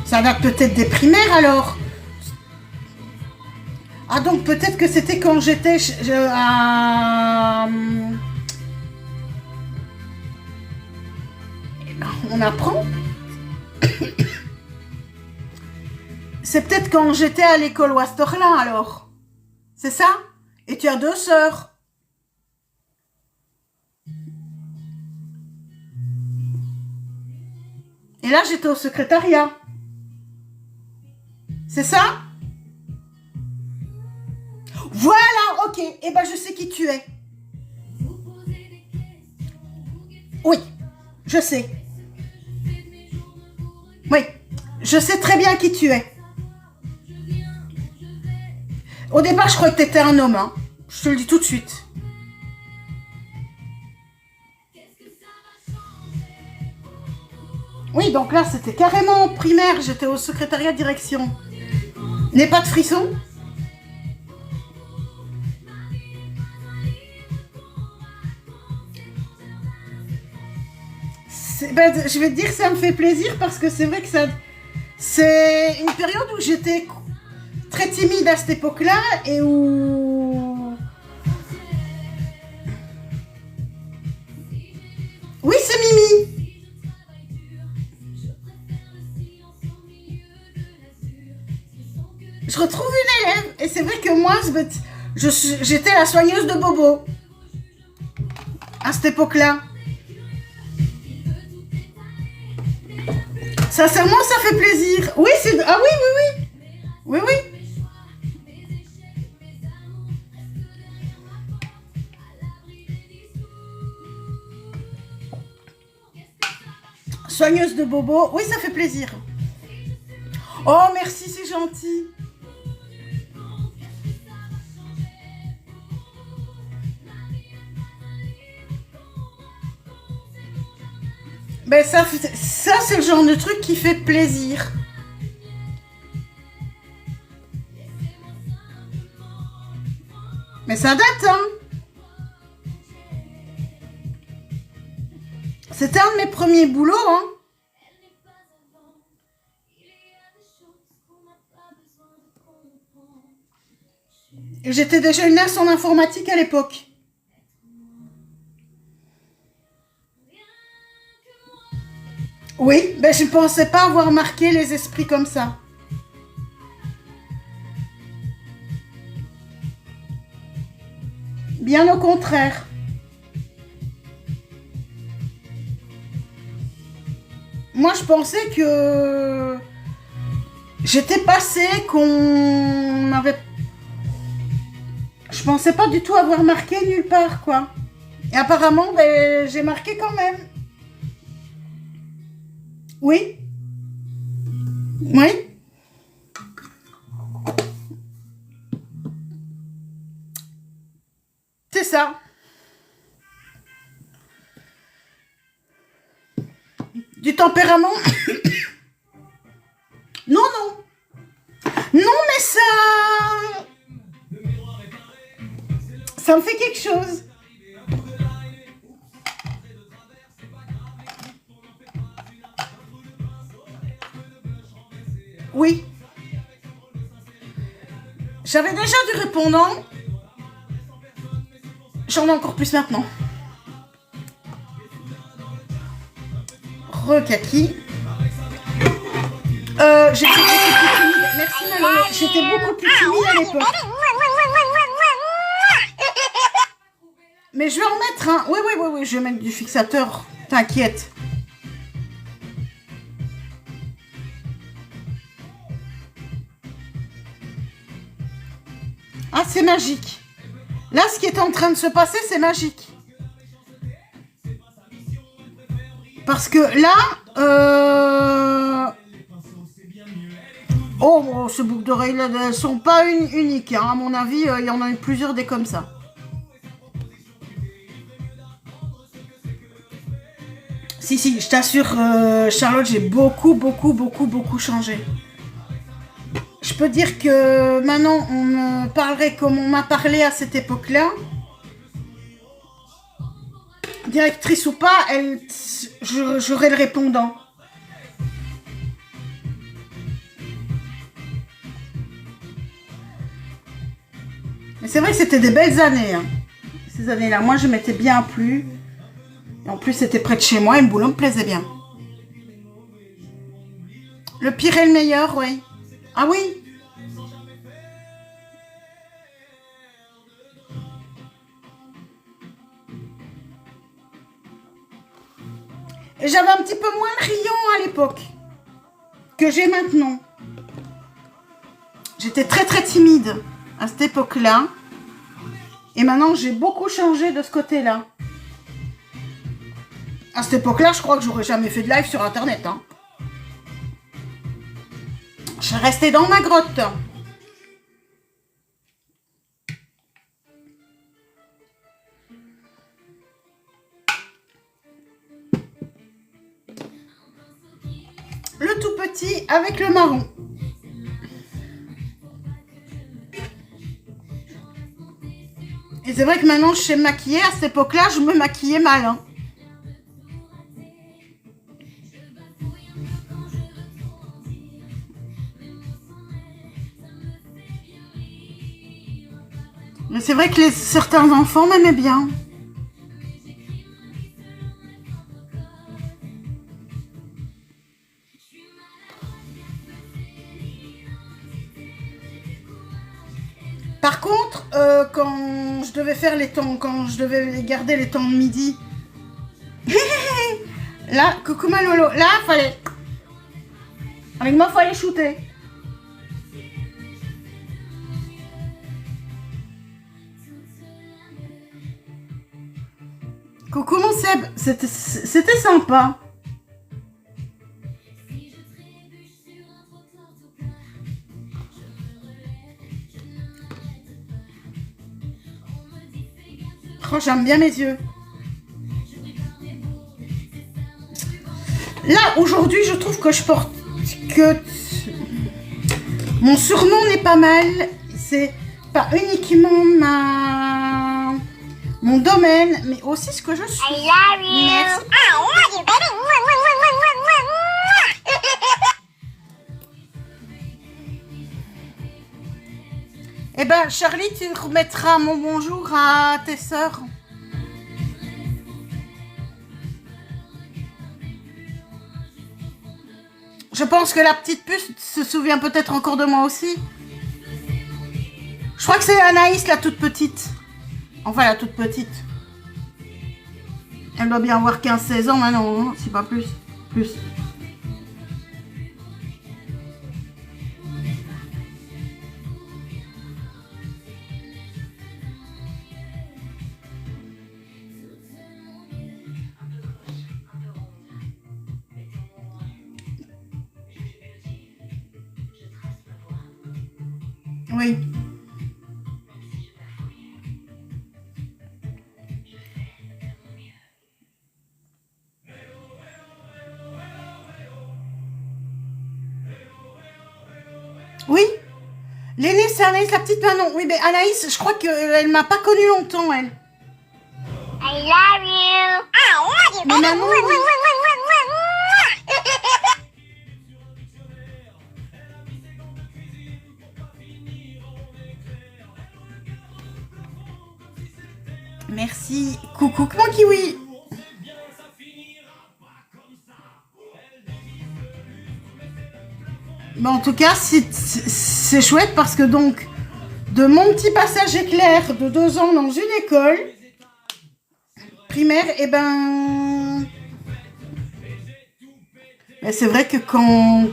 Ça date peut-être des primaires alors. Ah, donc peut-être que c'était quand j'étais à... On apprend. C'est peut-être quand j'étais à l'école Ouastorlin alors. C'est ça? Et tu as 2 sœurs. Et là, j'étais au secrétariat. C'est ça? Voilà, ok. Eh ben, je sais qui tu es. Oui, je sais. Oui, je sais très bien qui tu es. Au départ, je croyais que tu étais un homme. Hein. Je te le dis tout de suite. Oui, donc là, c'était carrément en primaire. J'étais au secrétariat de direction. N'aie pas de frisson? Ben, je vais te dire que ça me fait plaisir parce que c'est vrai que c'est une période où j'étais très timide à cette époque-là et où... Oui, c'est Mimi. Je retrouve une élève et c'est vrai que moi, j'étais la soigneuse de Bobo à cette époque-là. Sincèrement, ça fait plaisir. Oui, c'est... Ah oui, oui, oui. Oui, oui. Soigneuse de Bobo. Oui, ça fait plaisir. Oh, merci, c'est gentil. Ben ça c'est le genre de truc qui fait plaisir. Mais ça date, hein. C'était un de mes premiers boulots, hein. Et j'étais déjà une nurse en informatique à l'époque. Oui, ben je ne pensais pas avoir marqué les esprits comme ça. Bien au contraire. Moi, je pensais que j'étais passée, qu'on avait... Je pensais pas du tout avoir marqué nulle part, quoi. Et apparemment, ben, j'ai marqué quand même. Oui. Oui. C'est ça. Du tempérament. Non, non. Non, mais ça... Ça me fait quelque chose. Oui. J'avais déjà du répondant. J'en ai encore plus maintenant. Re-kaki. J'étais beaucoup plus timide. Merci Malolo. J'étais beaucoup plus timide à l'époque. Mais je vais en mettre un. Oui, je vais mettre du fixateur. T'inquiète. Ah, c'est magique. Là, ce qui est en train de se passer, c'est magique. Parce que là, oh, ce boucle d'oreille, elles ne sont pas uniques. Hein. À mon avis, il y en a eu plusieurs des comme ça. Si, je t'assure, Charlotte, j'ai beaucoup changé. Je peux dire que maintenant, on me parlerait comme on m'a parlé à cette époque-là. Directrice ou pas, j'aurais le répondant. Mais c'est vrai que c'était des belles années. Hein. Ces années-là, moi, je m'étais bien plu. Et en plus, c'était près de chez moi et le boulot me plaisait bien. Le pire et le meilleur, oui. Ah oui. Et j'avais un petit peu moins de rayon à l'époque que j'ai maintenant. J'étais très timide à cette époque-là. Et maintenant, j'ai beaucoup changé de ce côté-là. À cette époque-là, je crois que j'aurais jamais fait de live sur Internet. Hein. Je serais restée dans ma grotte. Le tout petit avec le marron. Et c'est vrai que maintenant, je sais me maquiller. À cette époque-là, je me maquillais mal. Hein. Mais c'est vrai que certains enfants m'aimaient bien. Par contre, quand je devais faire les temps, quand je devais garder les temps de midi, là, coucou ma Lolo, là, fallait, avec moi, fallait shooter. Coucou mon Seb, c'était sympa. Oh, j'aime bien mes yeux. Là, aujourd'hui, je trouve que je porte que... Mon surnom n'est pas mal. C'est pas uniquement mon domaine, mais aussi ce que je suis. I love you. Merci. I love you, baby. Eh ben, Charlie, tu remettras mon bonjour à tes sœurs. Je pense que la petite puce se souvient peut-être encore de moi aussi. Je crois que c'est Anaïs, la toute petite. Enfin, la toute petite. Elle doit bien avoir 15-16 ans maintenant, hein, si pas plus. Plus. Oui. Oui. L'aînée, c'est Anaïs, la petite Manon. Oui, mais Anaïs, je crois qu'elle m'a pas connue longtemps, elle. I love you. I love you, Mais baby. Manon, oui. Merci. Coucou, mon kiwi. Mais en tout cas, c'est chouette parce que donc, de mon petit passage éclair de 2 ans dans une école primaire, et ben, c'est vrai que quand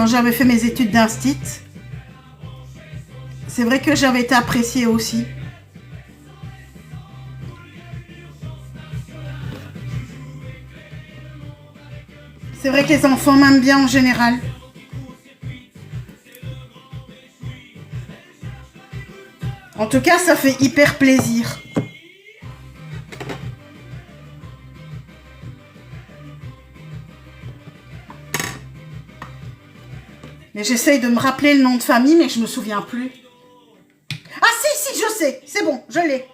j'avais fait mes études d'instit, c'est vrai que j'avais été appréciée aussi. C'est vrai que les enfants m'aiment bien en général. En tout cas, ça fait hyper plaisir. Mais j'essaye de me rappeler le nom de famille, mais je me souviens plus. Ah si, je sais. C'est bon, je l'ai.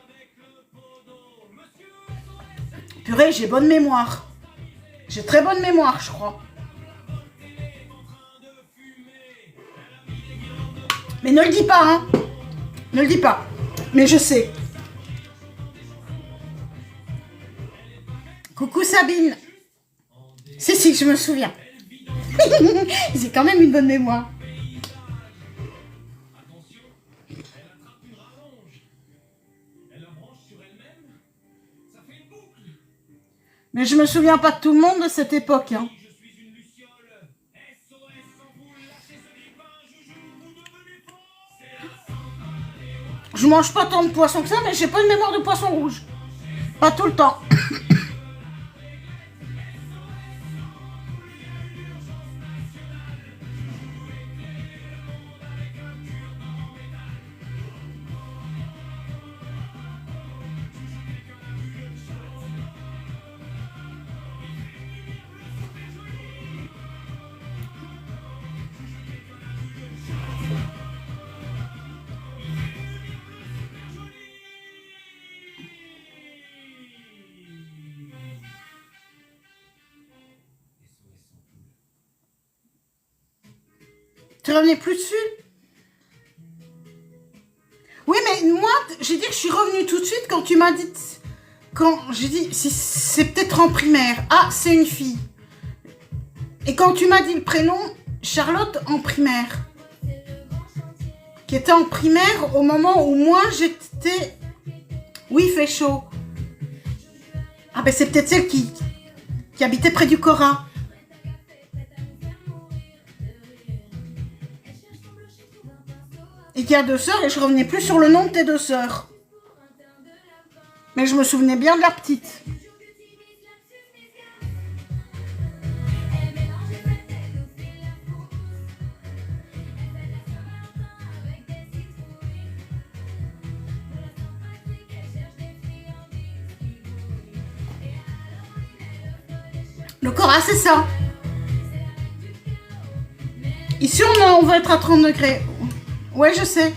Purée, j'ai bonne mémoire. J'ai très bonne mémoire, je crois. Mais ne le dis pas, hein. Ne le dis pas. Mais je sais. Coucou Sabine. Si, je me souviens. J'ai quand même une bonne mémoire. Mais je me souviens pas de tout le monde de cette époque, hein. Je mange pas tant de poissons que ça, mais j'ai pas une mémoire de poisson rouge. Pas tout le temps. Tu revenais plus dessus? Oui, mais moi, j'ai dit que je suis revenue tout de suite quand tu m'as dit... Quand j'ai dit, si c'est peut-être en primaire. Ah, c'est une fille. Et quand tu m'as dit le prénom, Charlotte en primaire. Qui était en primaire au moment où moi, j'étais... Oui, il fait chaud. Ah ben c'est peut-être celle qui habitait près du Cora. Et qui a 2 sœurs, et je revenais plus sur le nom de tes 2 sœurs. Mais je me souvenais bien de la petite. Le Cora, c'est ça. Ici, on va être à 30 degrés. Ouais, je sais.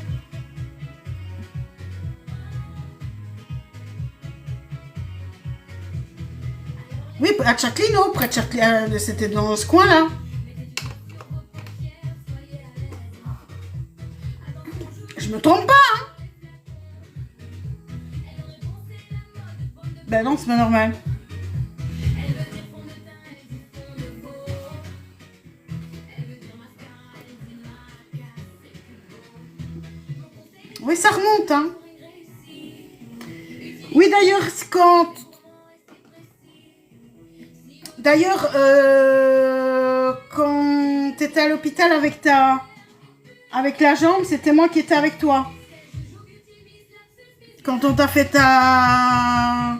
Oui, à Tchaklino, près de Tchaklino, c'était dans ce coin-là. Je me trompe pas, hein? Ben non, c'est pas normal. Oui, ça remonte, hein. Oui, d'ailleurs, quand tu étais à l'hôpital avec la jambe, c'était moi qui étais avec toi. Quand on t'a fait ta...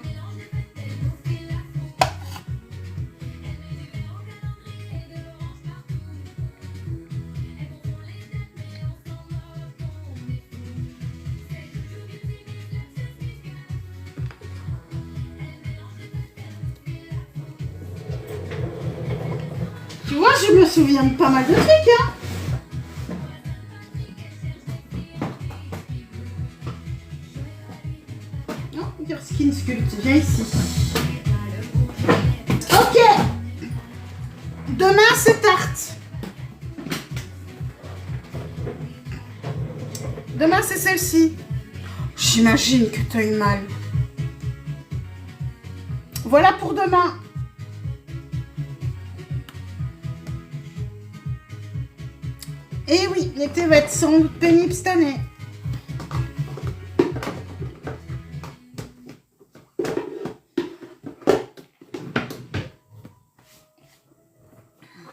Tu vois, je me souviens de pas mal de trucs, hein. Viens ici. Ok. Demain, c'est tarte. Demain, c'est celle-ci. J'imagine que tu as eu mal. Voilà pour demain. Et oui, l'été va être sans doute pénible cette année.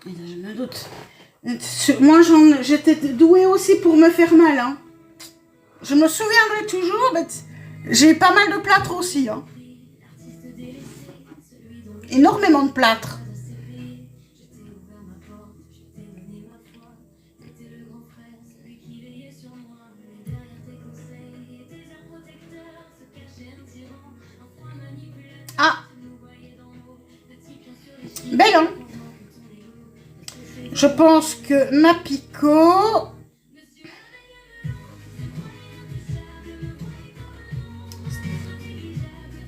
Je me doute. Moi, j'étais douée aussi pour me faire mal. Hein. Je me souviendrai toujours, mais j'ai pas mal de plâtre aussi. Hein. Énormément de plâtre. Ah, belle, hein? Je pense que ma picot...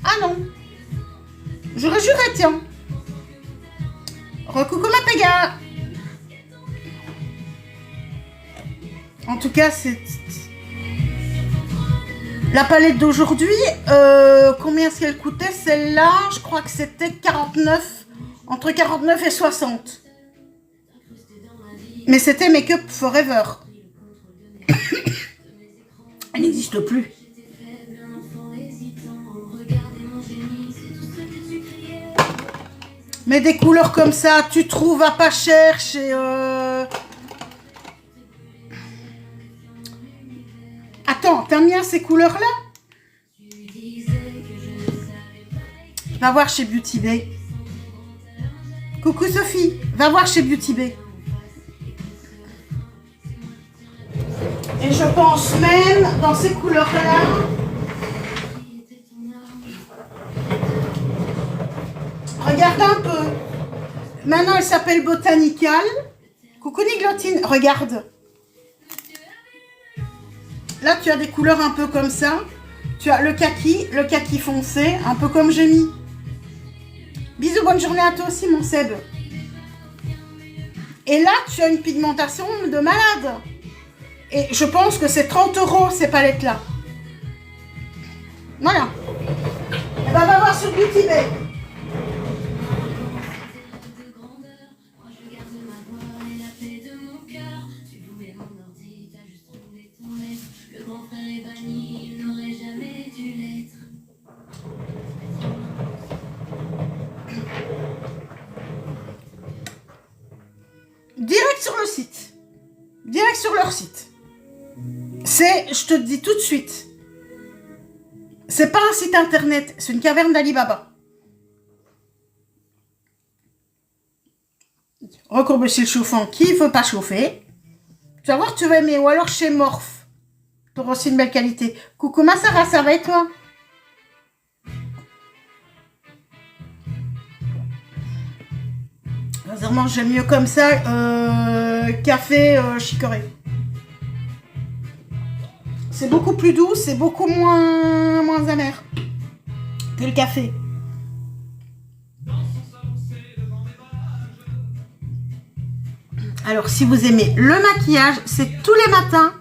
Ah non. J'aurais juré, tiens. Recoucou ma péga. En tout cas, c'est... La palette d'aujourd'hui, combien est-ce qu'elle coûtait? Celle-là, je crois que c'était 49, entre 49 et 60. Mais c'était Make Up Forever. Elle n'existe plus. Mais des couleurs comme ça, tu trouves à pas cher chez... Attends, t'aimes bien ces couleurs-là? Va voir chez Beauty Bay. Coucou Sophie, va voir chez Beauty Bay. Et je pense même dans ces couleurs-là... Regarde un peu. Maintenant, elle s'appelle Botanical. Coucou Niglotine, regarde. Là, tu as des couleurs un peu comme ça. Tu as le kaki foncé, un peu comme j'ai mis. Bisous, bonne journée à toi aussi, mon Seb. Et là, tu as une pigmentation de malade. Et je pense que c'est 30 € ces palettes-là. Voilà. Et ben, va voir sur Beauty Bay. Direct sur le site. Direct sur leur site. C'est, je te dis tout de suite, c'est pas un site internet, c'est une caverne d'Alibaba. Recourbe chez le chauffant qui ne veut pas chauffer. Tu vas voir, tu vas aimer. Ou alors chez Morphe. Tu auras aussi une belle qualité. Coucou ma Sarah, ça va et toi? Sincèrement, j'aime mieux comme ça, café chicorée. C'est beaucoup plus doux, c'est beaucoup moins amer que le café. Alors, si vous aimez le maquillage, c'est tous les matins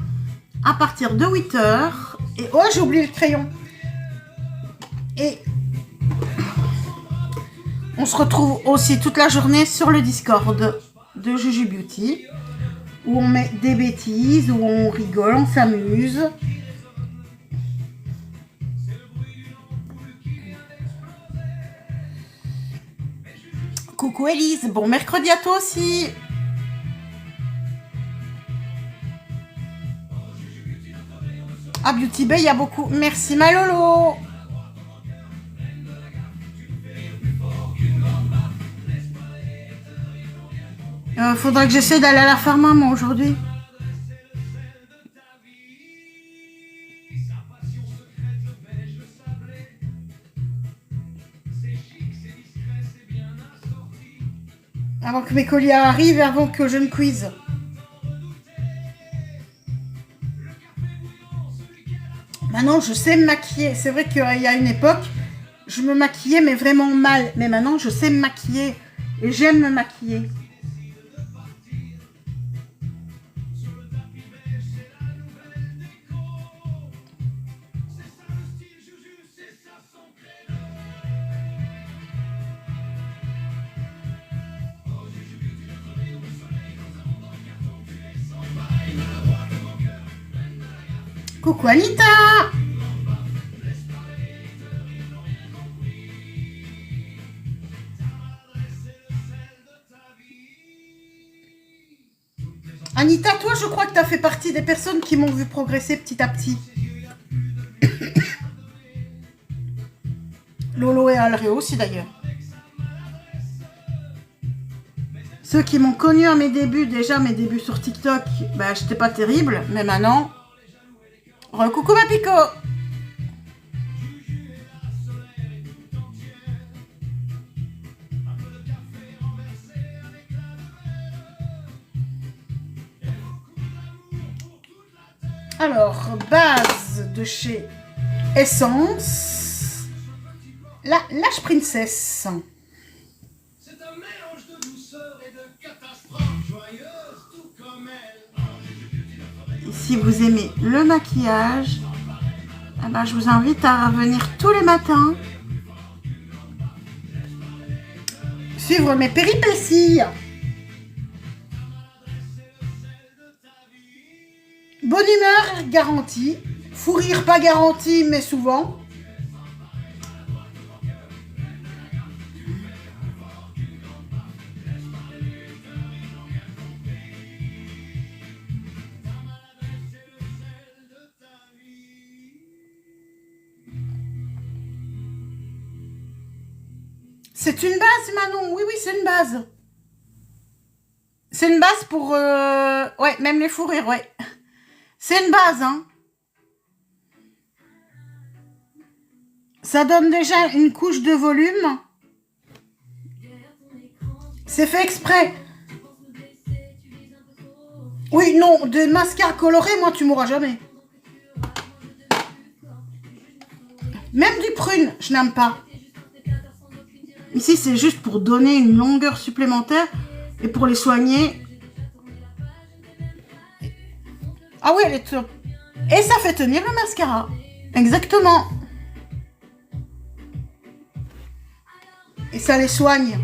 à partir de 8 h. Et oh, j'ai oublié le crayon. Et on se retrouve aussi toute la journée sur le Discord de Juju Beauty, où on met des bêtises, où on rigole, on s'amuse. Coucou Elise, bon mercredi à toi aussi. À Beauty Bay, il y a beaucoup. Merci Malolo. Faudrait que j'essaie d'aller à la pharma moi aujourd'hui. Avant que mes colis arrivent, avant que je ne quiz. Maintenant, je sais me maquiller. C'est vrai qu'il y a une époque, je me maquillais, mais vraiment mal. Mais maintenant, je sais me maquiller. Et j'aime me maquiller. Coucou Anita! Anita, toi, je crois que tu as fait partie des personnes qui m'ont vu progresser petit à petit. Lolo et Alré aussi d'ailleurs. Ceux qui m'ont connu à mes débuts, déjà mes débuts sur TikTok, ben, j'étais pas terrible, mais maintenant... Recoucou ma Pico! Alors, base de chez Essence, la Lash Princess. C'est un mélange de douceur et de catastrophe joyeuse, tout comme elle. Et si vous aimez le maquillage, eh ben, je vous invite à venir tous les matins suivre mes péripéties. Bonne humeur garantie, fou rire pas garanti mais souvent. C'est une base Manon, oui c'est une base. C'est une base pour... Ouais, même les fous rires, ouais. C'est une base, hein. Ça donne déjà une couche de volume. C'est fait exprès. Oui, non, des mascaras colorés, moi, tu m'auras jamais. Même du prune, je n'aime pas. Ici, c'est juste pour donner une longueur supplémentaire et pour les soigner. Ah oui, elle est top. Et ça fait tenir le mascara. Exactement. Et ça les soigne.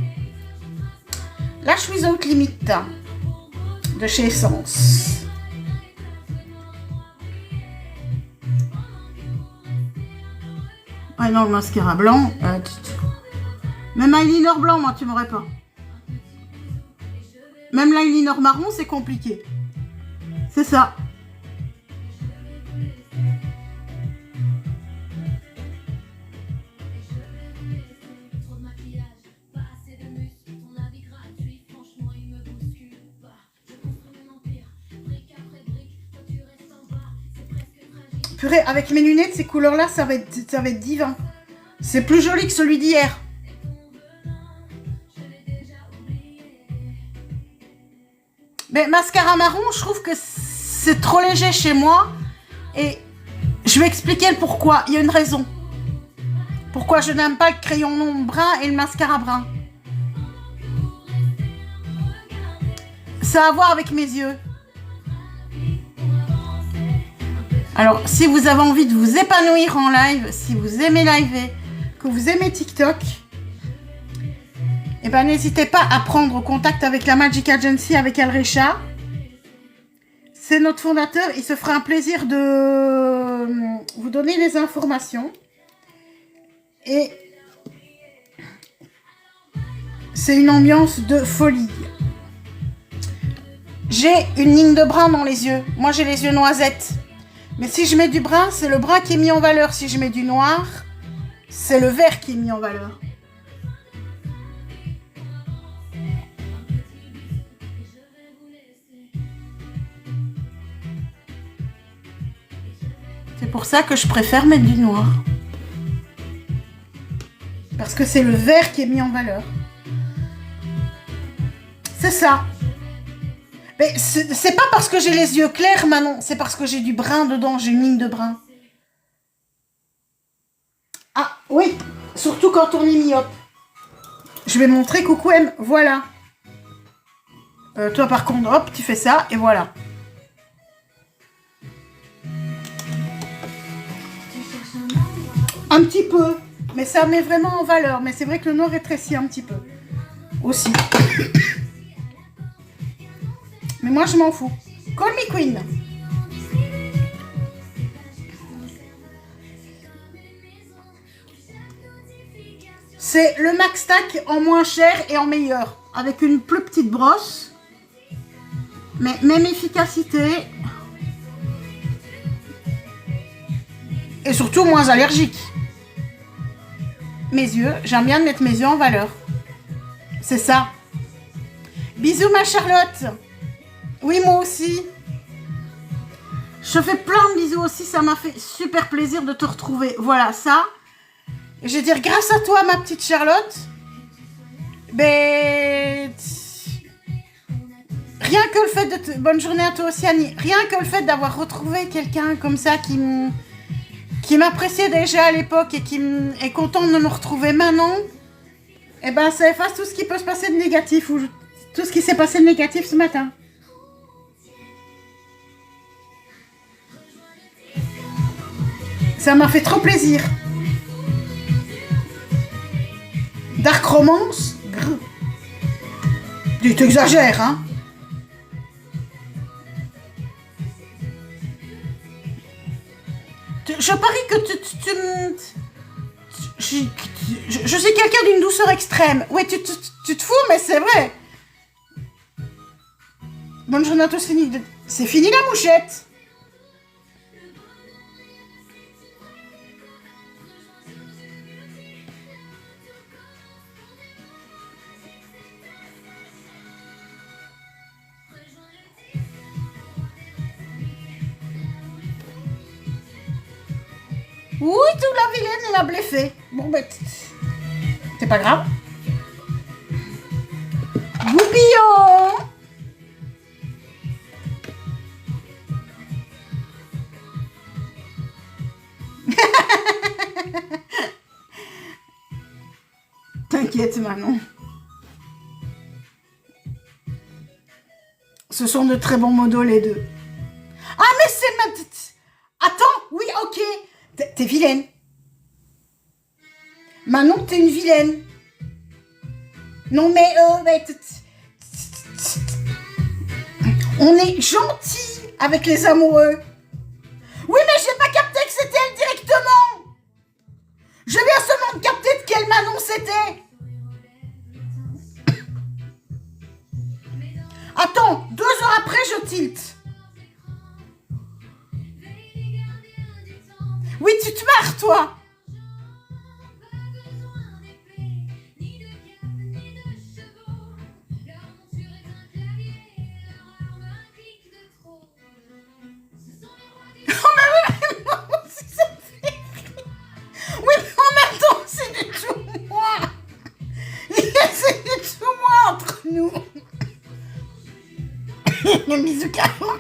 Lash Without Limit de chez Essence. Ah non, le mascara blanc. Même eyeliner blanc, moi, tu m'aurais pas. Même l'eyeliner marron, c'est compliqué. C'est ça. Purée, avec mes lunettes, ces couleurs-là, ça va être divin. C'est plus joli que celui d'hier. Mais mascara marron, je trouve que c'est trop léger chez moi. Et je vais expliquer le pourquoi. Il y a une raison. Pourquoi je n'aime pas le crayon long brun et le mascara brun. Ça a à voir avec mes yeux. Alors, si vous avez envie de vous épanouir en live, si vous aimez live, que vous aimez TikTok, eh ben, n'hésitez pas à prendre contact avec la Magic Agency, avec Alrecha. C'est notre fondateur. Il se fera un plaisir de vous donner les informations. Et c'est une ambiance de folie. J'ai une ligne de brun dans les yeux. Moi, j'ai les yeux noisettes. Mais si je mets du brun, c'est le brun qui est mis en valeur. Si je mets du noir, c'est le vert qui est mis en valeur. C'est pour ça que je préfère mettre du noir. Parce que c'est le vert qui est mis en valeur. C'est ça. Mais c'est pas parce que j'ai les yeux clairs, Manon. C'est parce que j'ai du brun dedans. J'ai une ligne de brun. Ah, oui. Surtout quand on est myope. Je vais montrer, coucou M, voilà. Toi par contre, hop, tu fais ça et voilà. Un petit peu, mais ça met vraiment en valeur. Mais c'est vrai que le noir rétrécit un petit peu aussi. Mais moi je m'en fous. Call me queen. C'est le Max Tack en moins cher et en meilleur. Avec une plus petite brosse. Mais même efficacité. Et surtout moins allergique. Mes yeux, j'aime bien mettre mes yeux en valeur. C'est ça. Bisous ma Charlotte. Oui, moi aussi. Je fais plein de bisous aussi. Ça m'a fait super plaisir de te retrouver. Voilà, ça. Et je vais dire, grâce à toi, ma petite Charlotte, ben... Rien que le fait de... Bonne journée à toi aussi, Annie. Rien que le fait d'avoir retrouvé quelqu'un comme ça qui m'appréciait déjà à l'époque et qui est content de me retrouver maintenant, eh ben, ça efface tout ce qui peut se passer de négatif, ou tout ce qui s'est passé de négatif ce matin. Ça m'a fait trop plaisir. Dark Romance, tu t'exagères, hein? Je parie que je suis quelqu'un d'une douceur extrême. Ouais, tu te fous, mais c'est vrai. Bonne journée à tous, c'est fini la mouchette. Oui, toute la vilaine, elle a bluffé. Bon, ben, c'est pas grave. Goupillon. T'inquiète, Manon. Ce sont de très bons modos, les deux. Ah, mais c'est ma... Attends, oui, ok. T'es vilaine. Manon, t'es une vilaine. Non, mais... on est gentil avec les amoureux. Oui, mais j'ai pas capté que c'était elle directement. Je viens seulement de capter de quelle Manon c'était. Attends, 2 heures après, je tilte. Oui, tu te marres, toi. Oh, mais oui, moi aussi, ça me fait rire. Oui, mais en même temps, c'est du tout moi. C'est du tout moi entre nous. Le bisou carrément.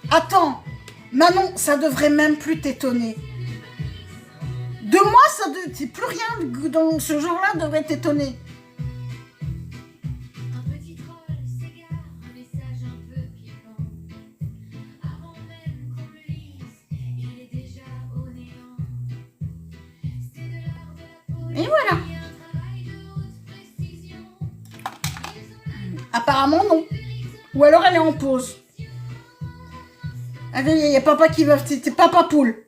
Attends, Manon, ça devrait même plus t'étonner. De moi, plus rien dans ce genre-là devrait t'étonner. Et voilà. Apparemment, non. Ou alors elle est en pause. Allez, il y a papa qui va... C'est papa poule.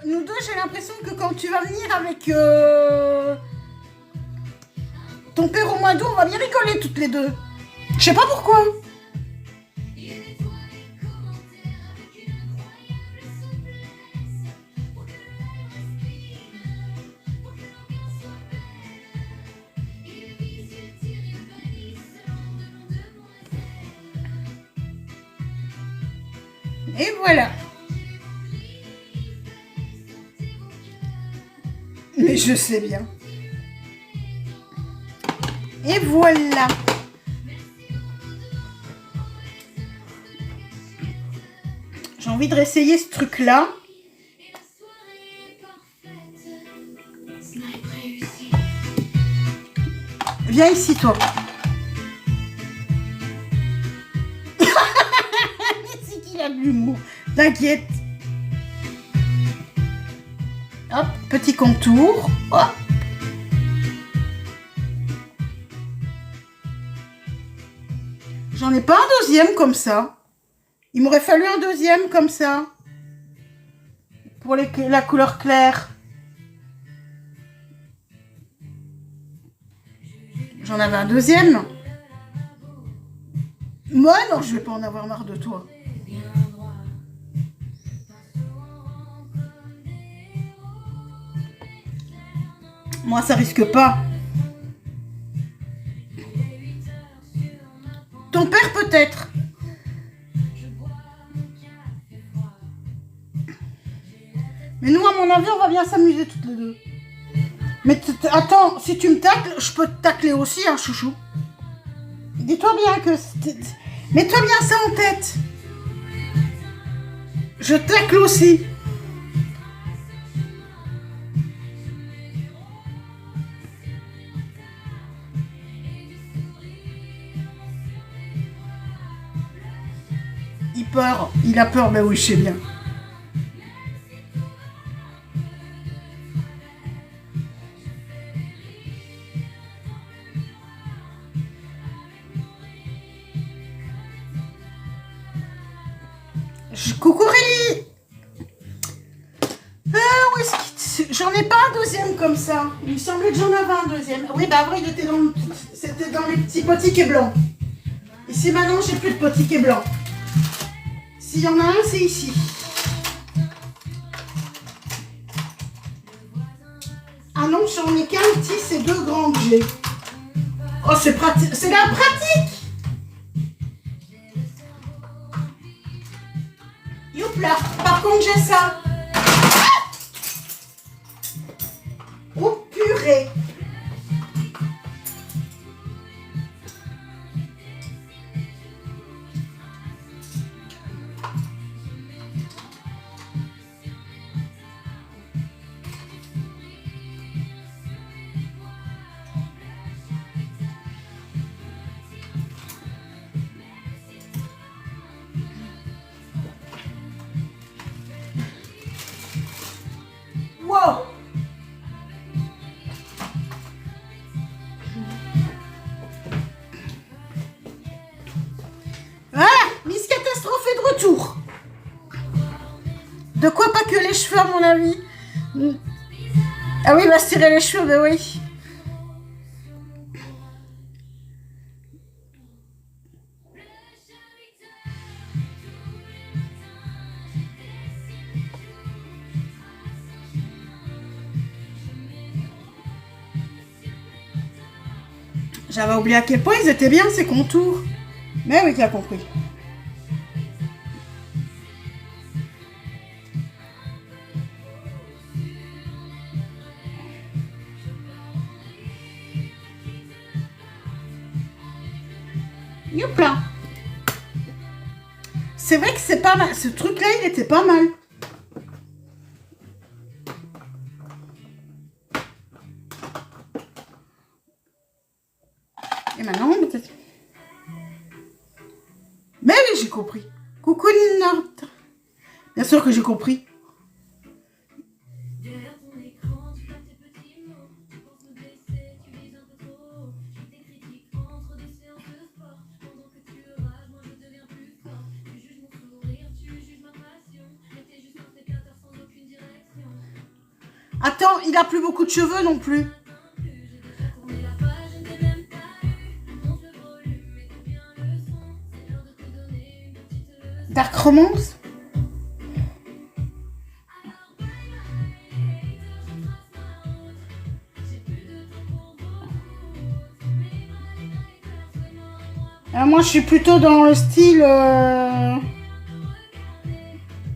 Nous deux, j'ai l'impression que quand tu vas venir avec ton père au mois d'août, on va bien rigoler toutes les deux. Je sais pas pourquoi. Et voilà. Mais je sais bien. Et voilà. J'ai envie de réessayer ce truc-là. Viens ici, toi. C'est qu'il a de l'humour. T'inquiète. Hop, petit contour. Hop. J'en ai pas un deuxième comme ça. Il m'aurait fallu un deuxième comme ça. Pour la couleur claire. J'en avais un deuxième. Moi, non, je vais pas en avoir marre de toi. Moi, ça risque pas. Ton père, peut-être. Mais nous, à mon avis, on va bien s'amuser toutes les deux. Mais attends, si tu me tacles, je peux te tacler aussi, hein, chouchou. Dis-toi bien que... Mets-toi bien ça en tête. Je tacle aussi. Il a peur, ben oui, je sais bien. Coucou Rélie. Où est-ce que... J'en ai pas un deuxième comme ça. Il me semblait que j'en avais un deuxième. Oui, bah après, c'était dans les petits potiquets blancs. Ici, maintenant, j'ai plus de potiquets blancs. S'il y en a un, c'est ici. Ah non, j'en ai qu'un petit, c'est deux grands que j'ai. Oh, c'est pratique. C'est la pratique. Youpla. Par contre, j'ai ça. Oh, purée. Wow. Voilà, Miss Catastrophe est de retour. De quoi pas que les cheveux, à mon avis. Ah oui, il va se tirer les cheveux, ben oui. J'avais oublié à quel point ils étaient bien ces contours. Mais oui, tu as compris. Youpla. C'est vrai que c'est pas mal. Ce truc-là, il était pas mal. Et maintenant, peut-être... Mais oui, j'ai compris. Coucou Nina. Bien sûr que j'ai compris. Attends, il a plus beaucoup de cheveux non plus. Dark Romance. Moi, je suis plutôt dans le style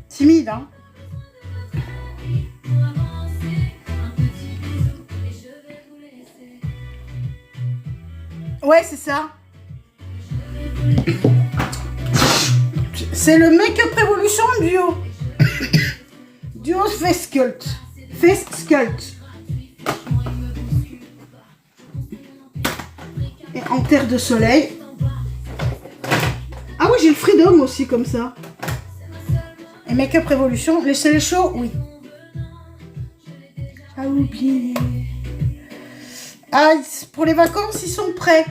timide. Hein. Ouais, c'est ça. C'est le Make-up Revolution duo. Duo Face Sculpt. Face Sculpt. Et en terre de soleil. Ah oui, j'ai le Freedom aussi comme ça. Et Make-up Revolution. Les chauds, oui. Ah, oublié. Ah, pour les vacances, ils sont prêts.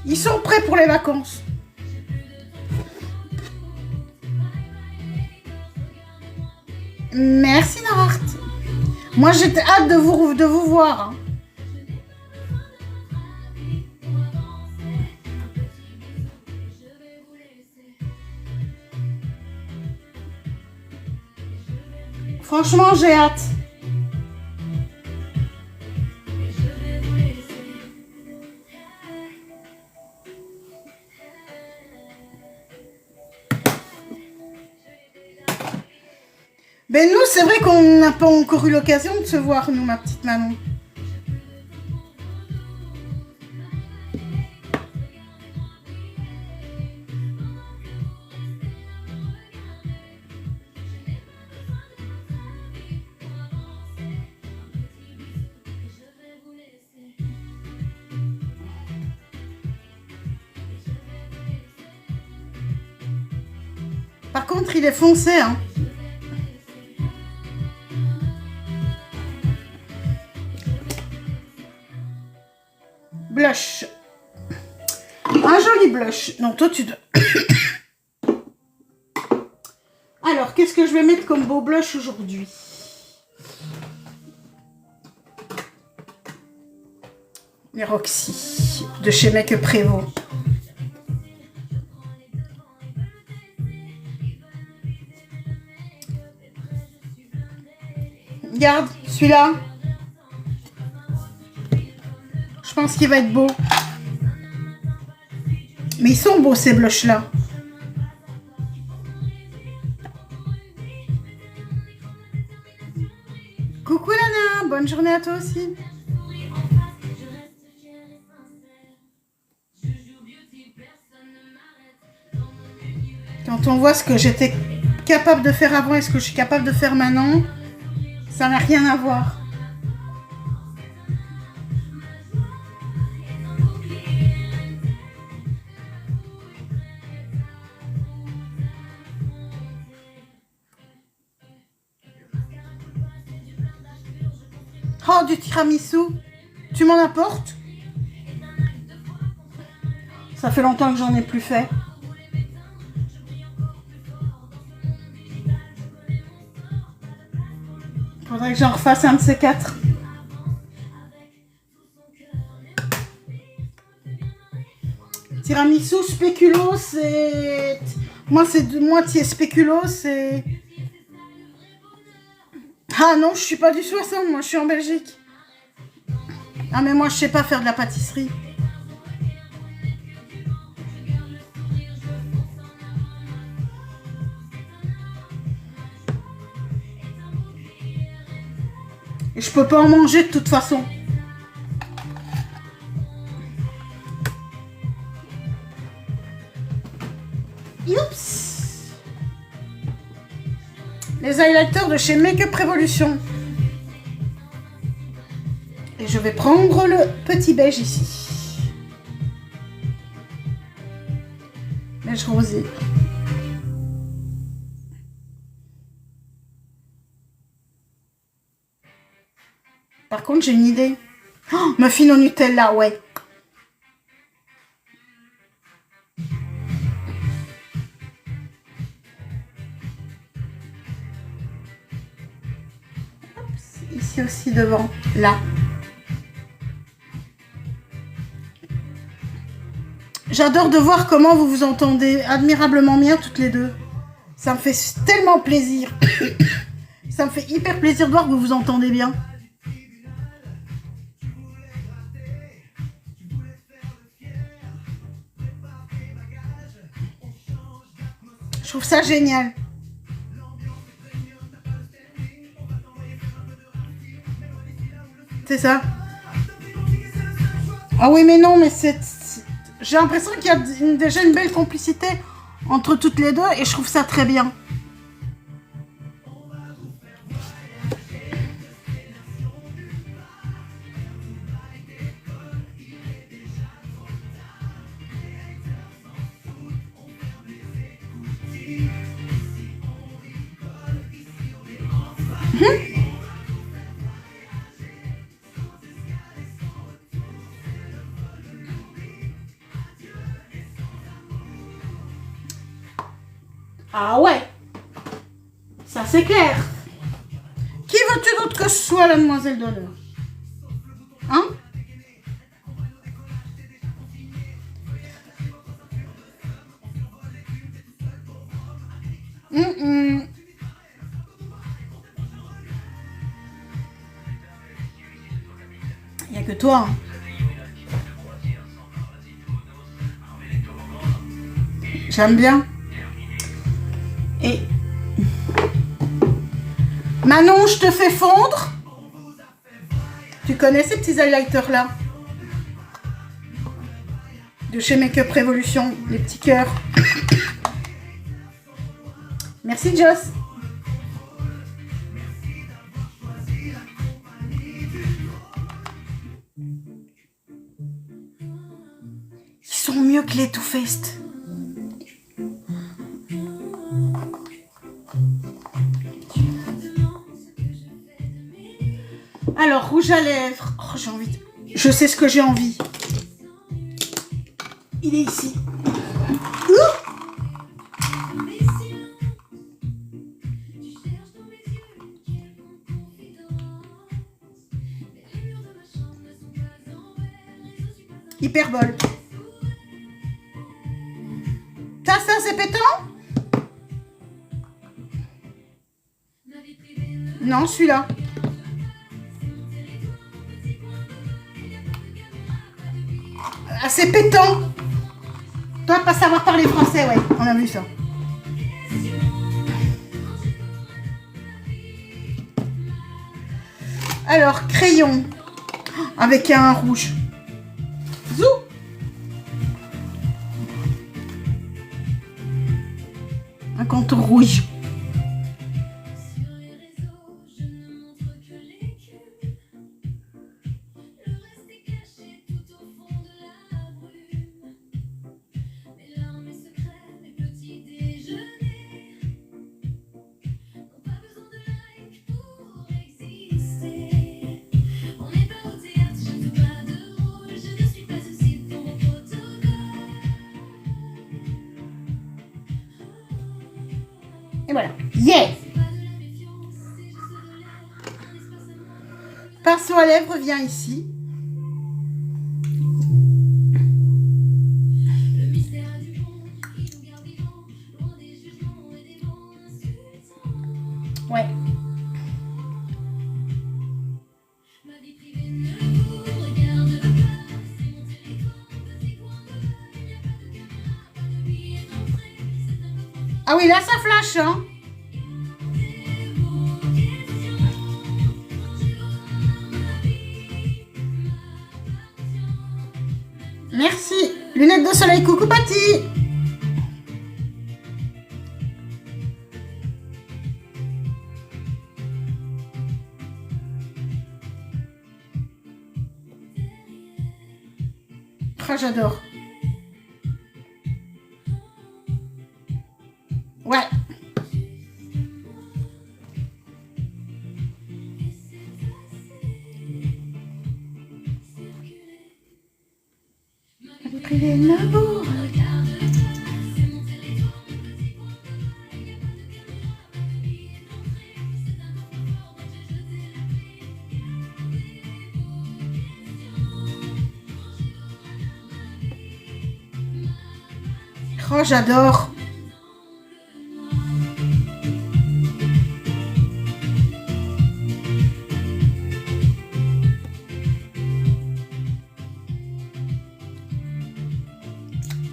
Ils sont prêts pour les vacances. Merci Nart. Moi, j'étais hâte de vous voir. Franchement, j'ai hâte. Ben nous, c'est vrai qu'on n'a pas encore eu l'occasion de se voir, nous, ma petite Manon. Par contre, il est foncé, hein. Blush. Un joli blush. Non, toi, tu dois... Alors, qu'est-ce que je vais mettre comme beau blush aujourd'hui? Les Roxy de chez Make-up Prévost. Regarde, celui-là. Je pense qu'il va être beau. Mais ils sont beaux, ces blushs-là. Coucou Lana, bonne journée à toi aussi. Quand on voit ce que j'étais capable de faire avant et ce que je suis capable de faire maintenant, ça n'a rien à voir. Oh, du tiramisu. Tu m'en apportes? Ça fait longtemps que j'en ai plus fait. Faudrait que j'en refasse un de ces quatre. Tiramisu spéculoos, c'est... Moi, c'est de moitié spéculoos, c'est... Ah non, je suis pas du 60, moi, je suis en Belgique. Ah, mais moi, je sais pas faire de la pâtisserie. Et je peux pas en manger de toute façon. Oups. Les highlighters de chez Make-up Revolution. Et je vais prendre le petit beige ici. Beige rosé. Par contre, j'ai une idée. Oh, muffin au Nutella, ouais. ici aussi devant, là. J'adore de voir comment vous vous entendez admirablement bien toutes les deux. Ça me fait tellement plaisir. Ça me fait hyper plaisir de voir que vous vous entendez bien. Je trouve ça génial. C'est ça. Ah oui, mais non, mais c'est... J'ai l'impression qu'il y a déjà une belle complicité entre toutes les deux et je trouve ça très bien. Ah ouais, ça c'est clair. Qui veux-tu d'autre que ce soit la demoiselle d'honneur? Hein? Il n'y a que toi. Hein. J'aime bien. Et Manon, je te fais fondre. Tu connais ces petits highlighters là? De chez Make Up Révolution, les petits cœurs. Merci Joss. Ils sont mieux que les Too Faced. Alors, rouge à lèvres. Oh, j'ai envie de... Je sais ce que j'ai envie. Il est ici. Hyperbole. Ça, c'est pétant? Non, celui-là. Ah, c'est pétant. Toi, pas savoir parler français, ouais. On a vu ça. Alors, crayon. Avec un rouge. Zou. Un contour rouge. Et voilà. Yeah! Pinceau à lèvres vient ici. Ouais. Ah oui, là, ça flash, hein. Merci. Lunettes de soleil, coucou Patty. Ah, j'adore. Ouais. Privé de l'amour. Oh, j'adore.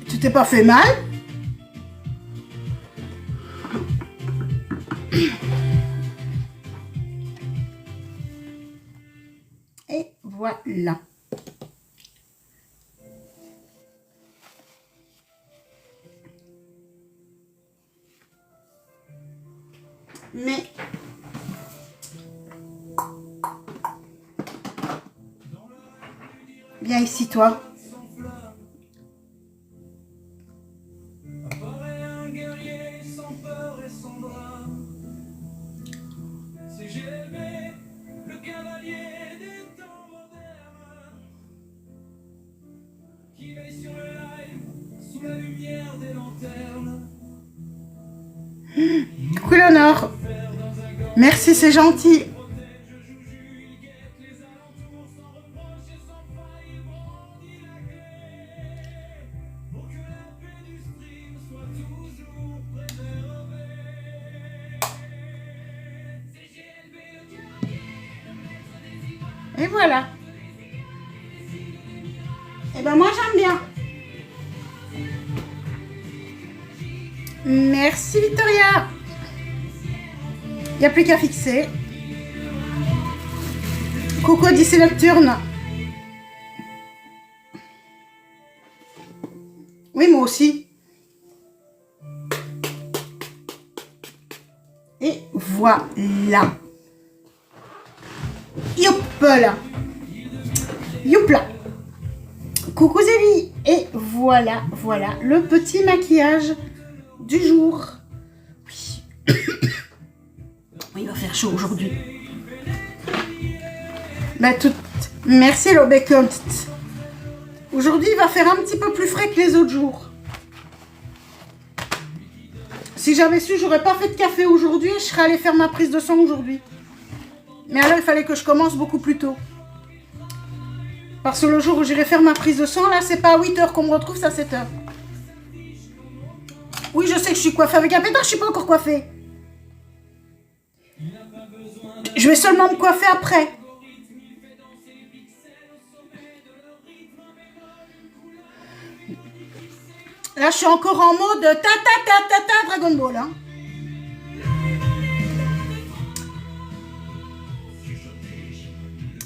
Tu t'es pas fait mal? Et voilà. Mais viens ici, toi. Coucou Léonore. Merci, c'est gentil. Et voilà. Et ben moi j'aime bien. Merci Victoria. Il n'y a plus qu'à fixer. Coucou Odyssée Nocturne. Oui, moi aussi. Et voilà. Youpla. Youpla. Coucou Zélie. Et voilà, voilà le petit maquillage du jour. Oui. Il va faire chaud aujourd'hui. Bah, merci le bacon. Aujourd'hui, il va faire un petit peu plus frais que les autres jours. Si j'avais su, j'aurais pas fait de café aujourd'hui et je serais allée faire ma prise de sang aujourd'hui. Mais alors, il fallait que je commence beaucoup plus tôt. Parce que le jour où j'irai faire ma prise de sang, là, c'est pas à 8 h qu'on me retrouve, c'est à 7 h. Oui, je sais que je suis coiffée avec un pétard, je suis pas encore coiffée. Je vais seulement me coiffer après. Là, je suis encore en mode ta Dragon Ball. Hein.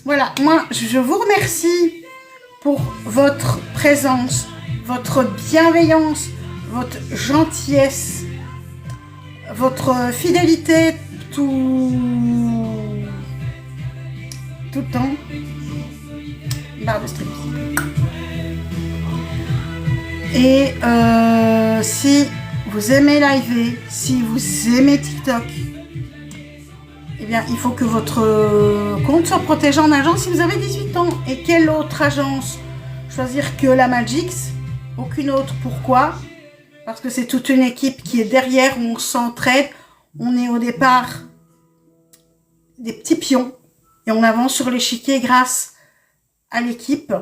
Voilà, moi, je vous remercie pour votre présence, votre bienveillance, votre gentillesse, votre fidélité tout le temps. Barre de strip. Et si vous aimez live, si vous aimez TikTok, eh bien, il faut que votre compte soit protégé en agence si vous avez 18 ans. Et quelle autre agence choisir que la Magix? Aucune autre. Pourquoi? Parce que c'est toute une équipe qui est derrière, où on s'entraide. On est au départ des petits pions et on avance sur l'échiquier grâce à l'équipe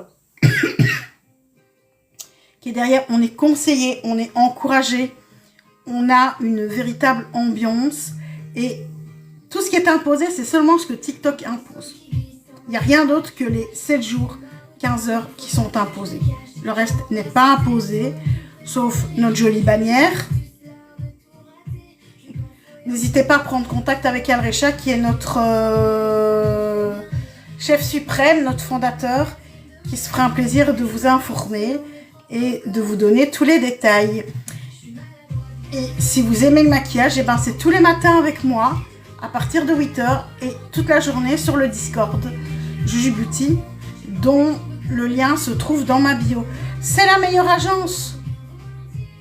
qui est derrière. On est conseillé, on est encouragé, on a une véritable ambiance et tout ce qui est imposé, c'est seulement ce que TikTok impose. Il n'y a rien d'autre que les 7 jours, 15 heures qui sont imposés. Le reste n'est pas imposé, sauf notre jolie bannière. N'hésitez pas à prendre contact avec Alrecha, qui est notre chef suprême, notre fondateur, qui se fera un plaisir de vous informer et de vous donner tous les détails. Et si vous aimez le maquillage, eh ben c'est tous les matins avec moi, à partir de 8 h et toute la journée sur le Discord Juju Beauty, dont le lien se trouve dans ma bio. C'est la meilleure agence,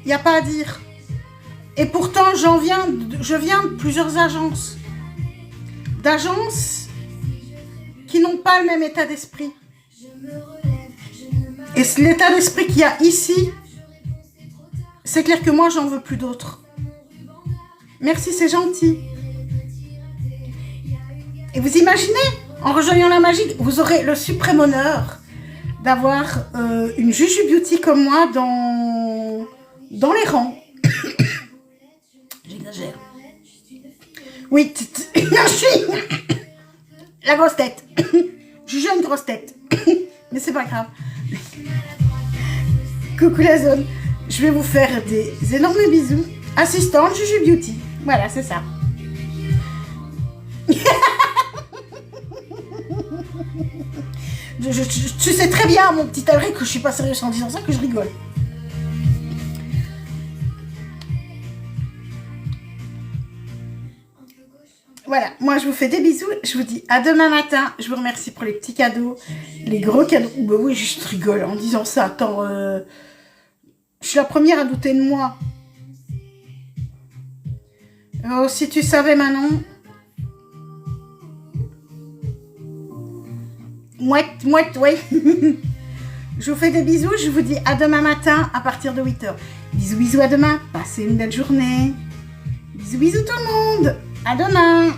il n'y a pas à dire. Et pourtant, je viens de plusieurs agences. D'agences qui n'ont pas le même état d'esprit. Et l'état d'esprit qu'il y a ici, c'est clair que moi, j'en veux plus d'autres. Merci, c'est gentil. Et vous imaginez, en rejoignant la magie, vous aurez le suprême honneur d'avoir une Juju Beauty comme moi dans dans les rangs. J'exagère. Oui, je suis la grosse tête. Je suis une grosse tête. Mais c'est pas grave. Coucou la zone. Je vais vous faire des énormes bisous. Assistante Juju Beauty. Voilà, c'est ça. Tu sais très bien, mon petit Alric, que je suis pas sérieuse en disant ça, que je rigole. Voilà, moi je vous fais des bisous, je vous dis à demain matin, je vous remercie pour les petits cadeaux, les gros cadeaux. Bah oui, je rigole en disant ça, attends, je suis la première à douter de moi. Oh, si tu savais Manon. Mouette, ouais. Je vous fais des bisous, je vous dis à demain matin à partir de 8h. Bisous à demain, passez une belle journée. Bisous tout le monde. À demain.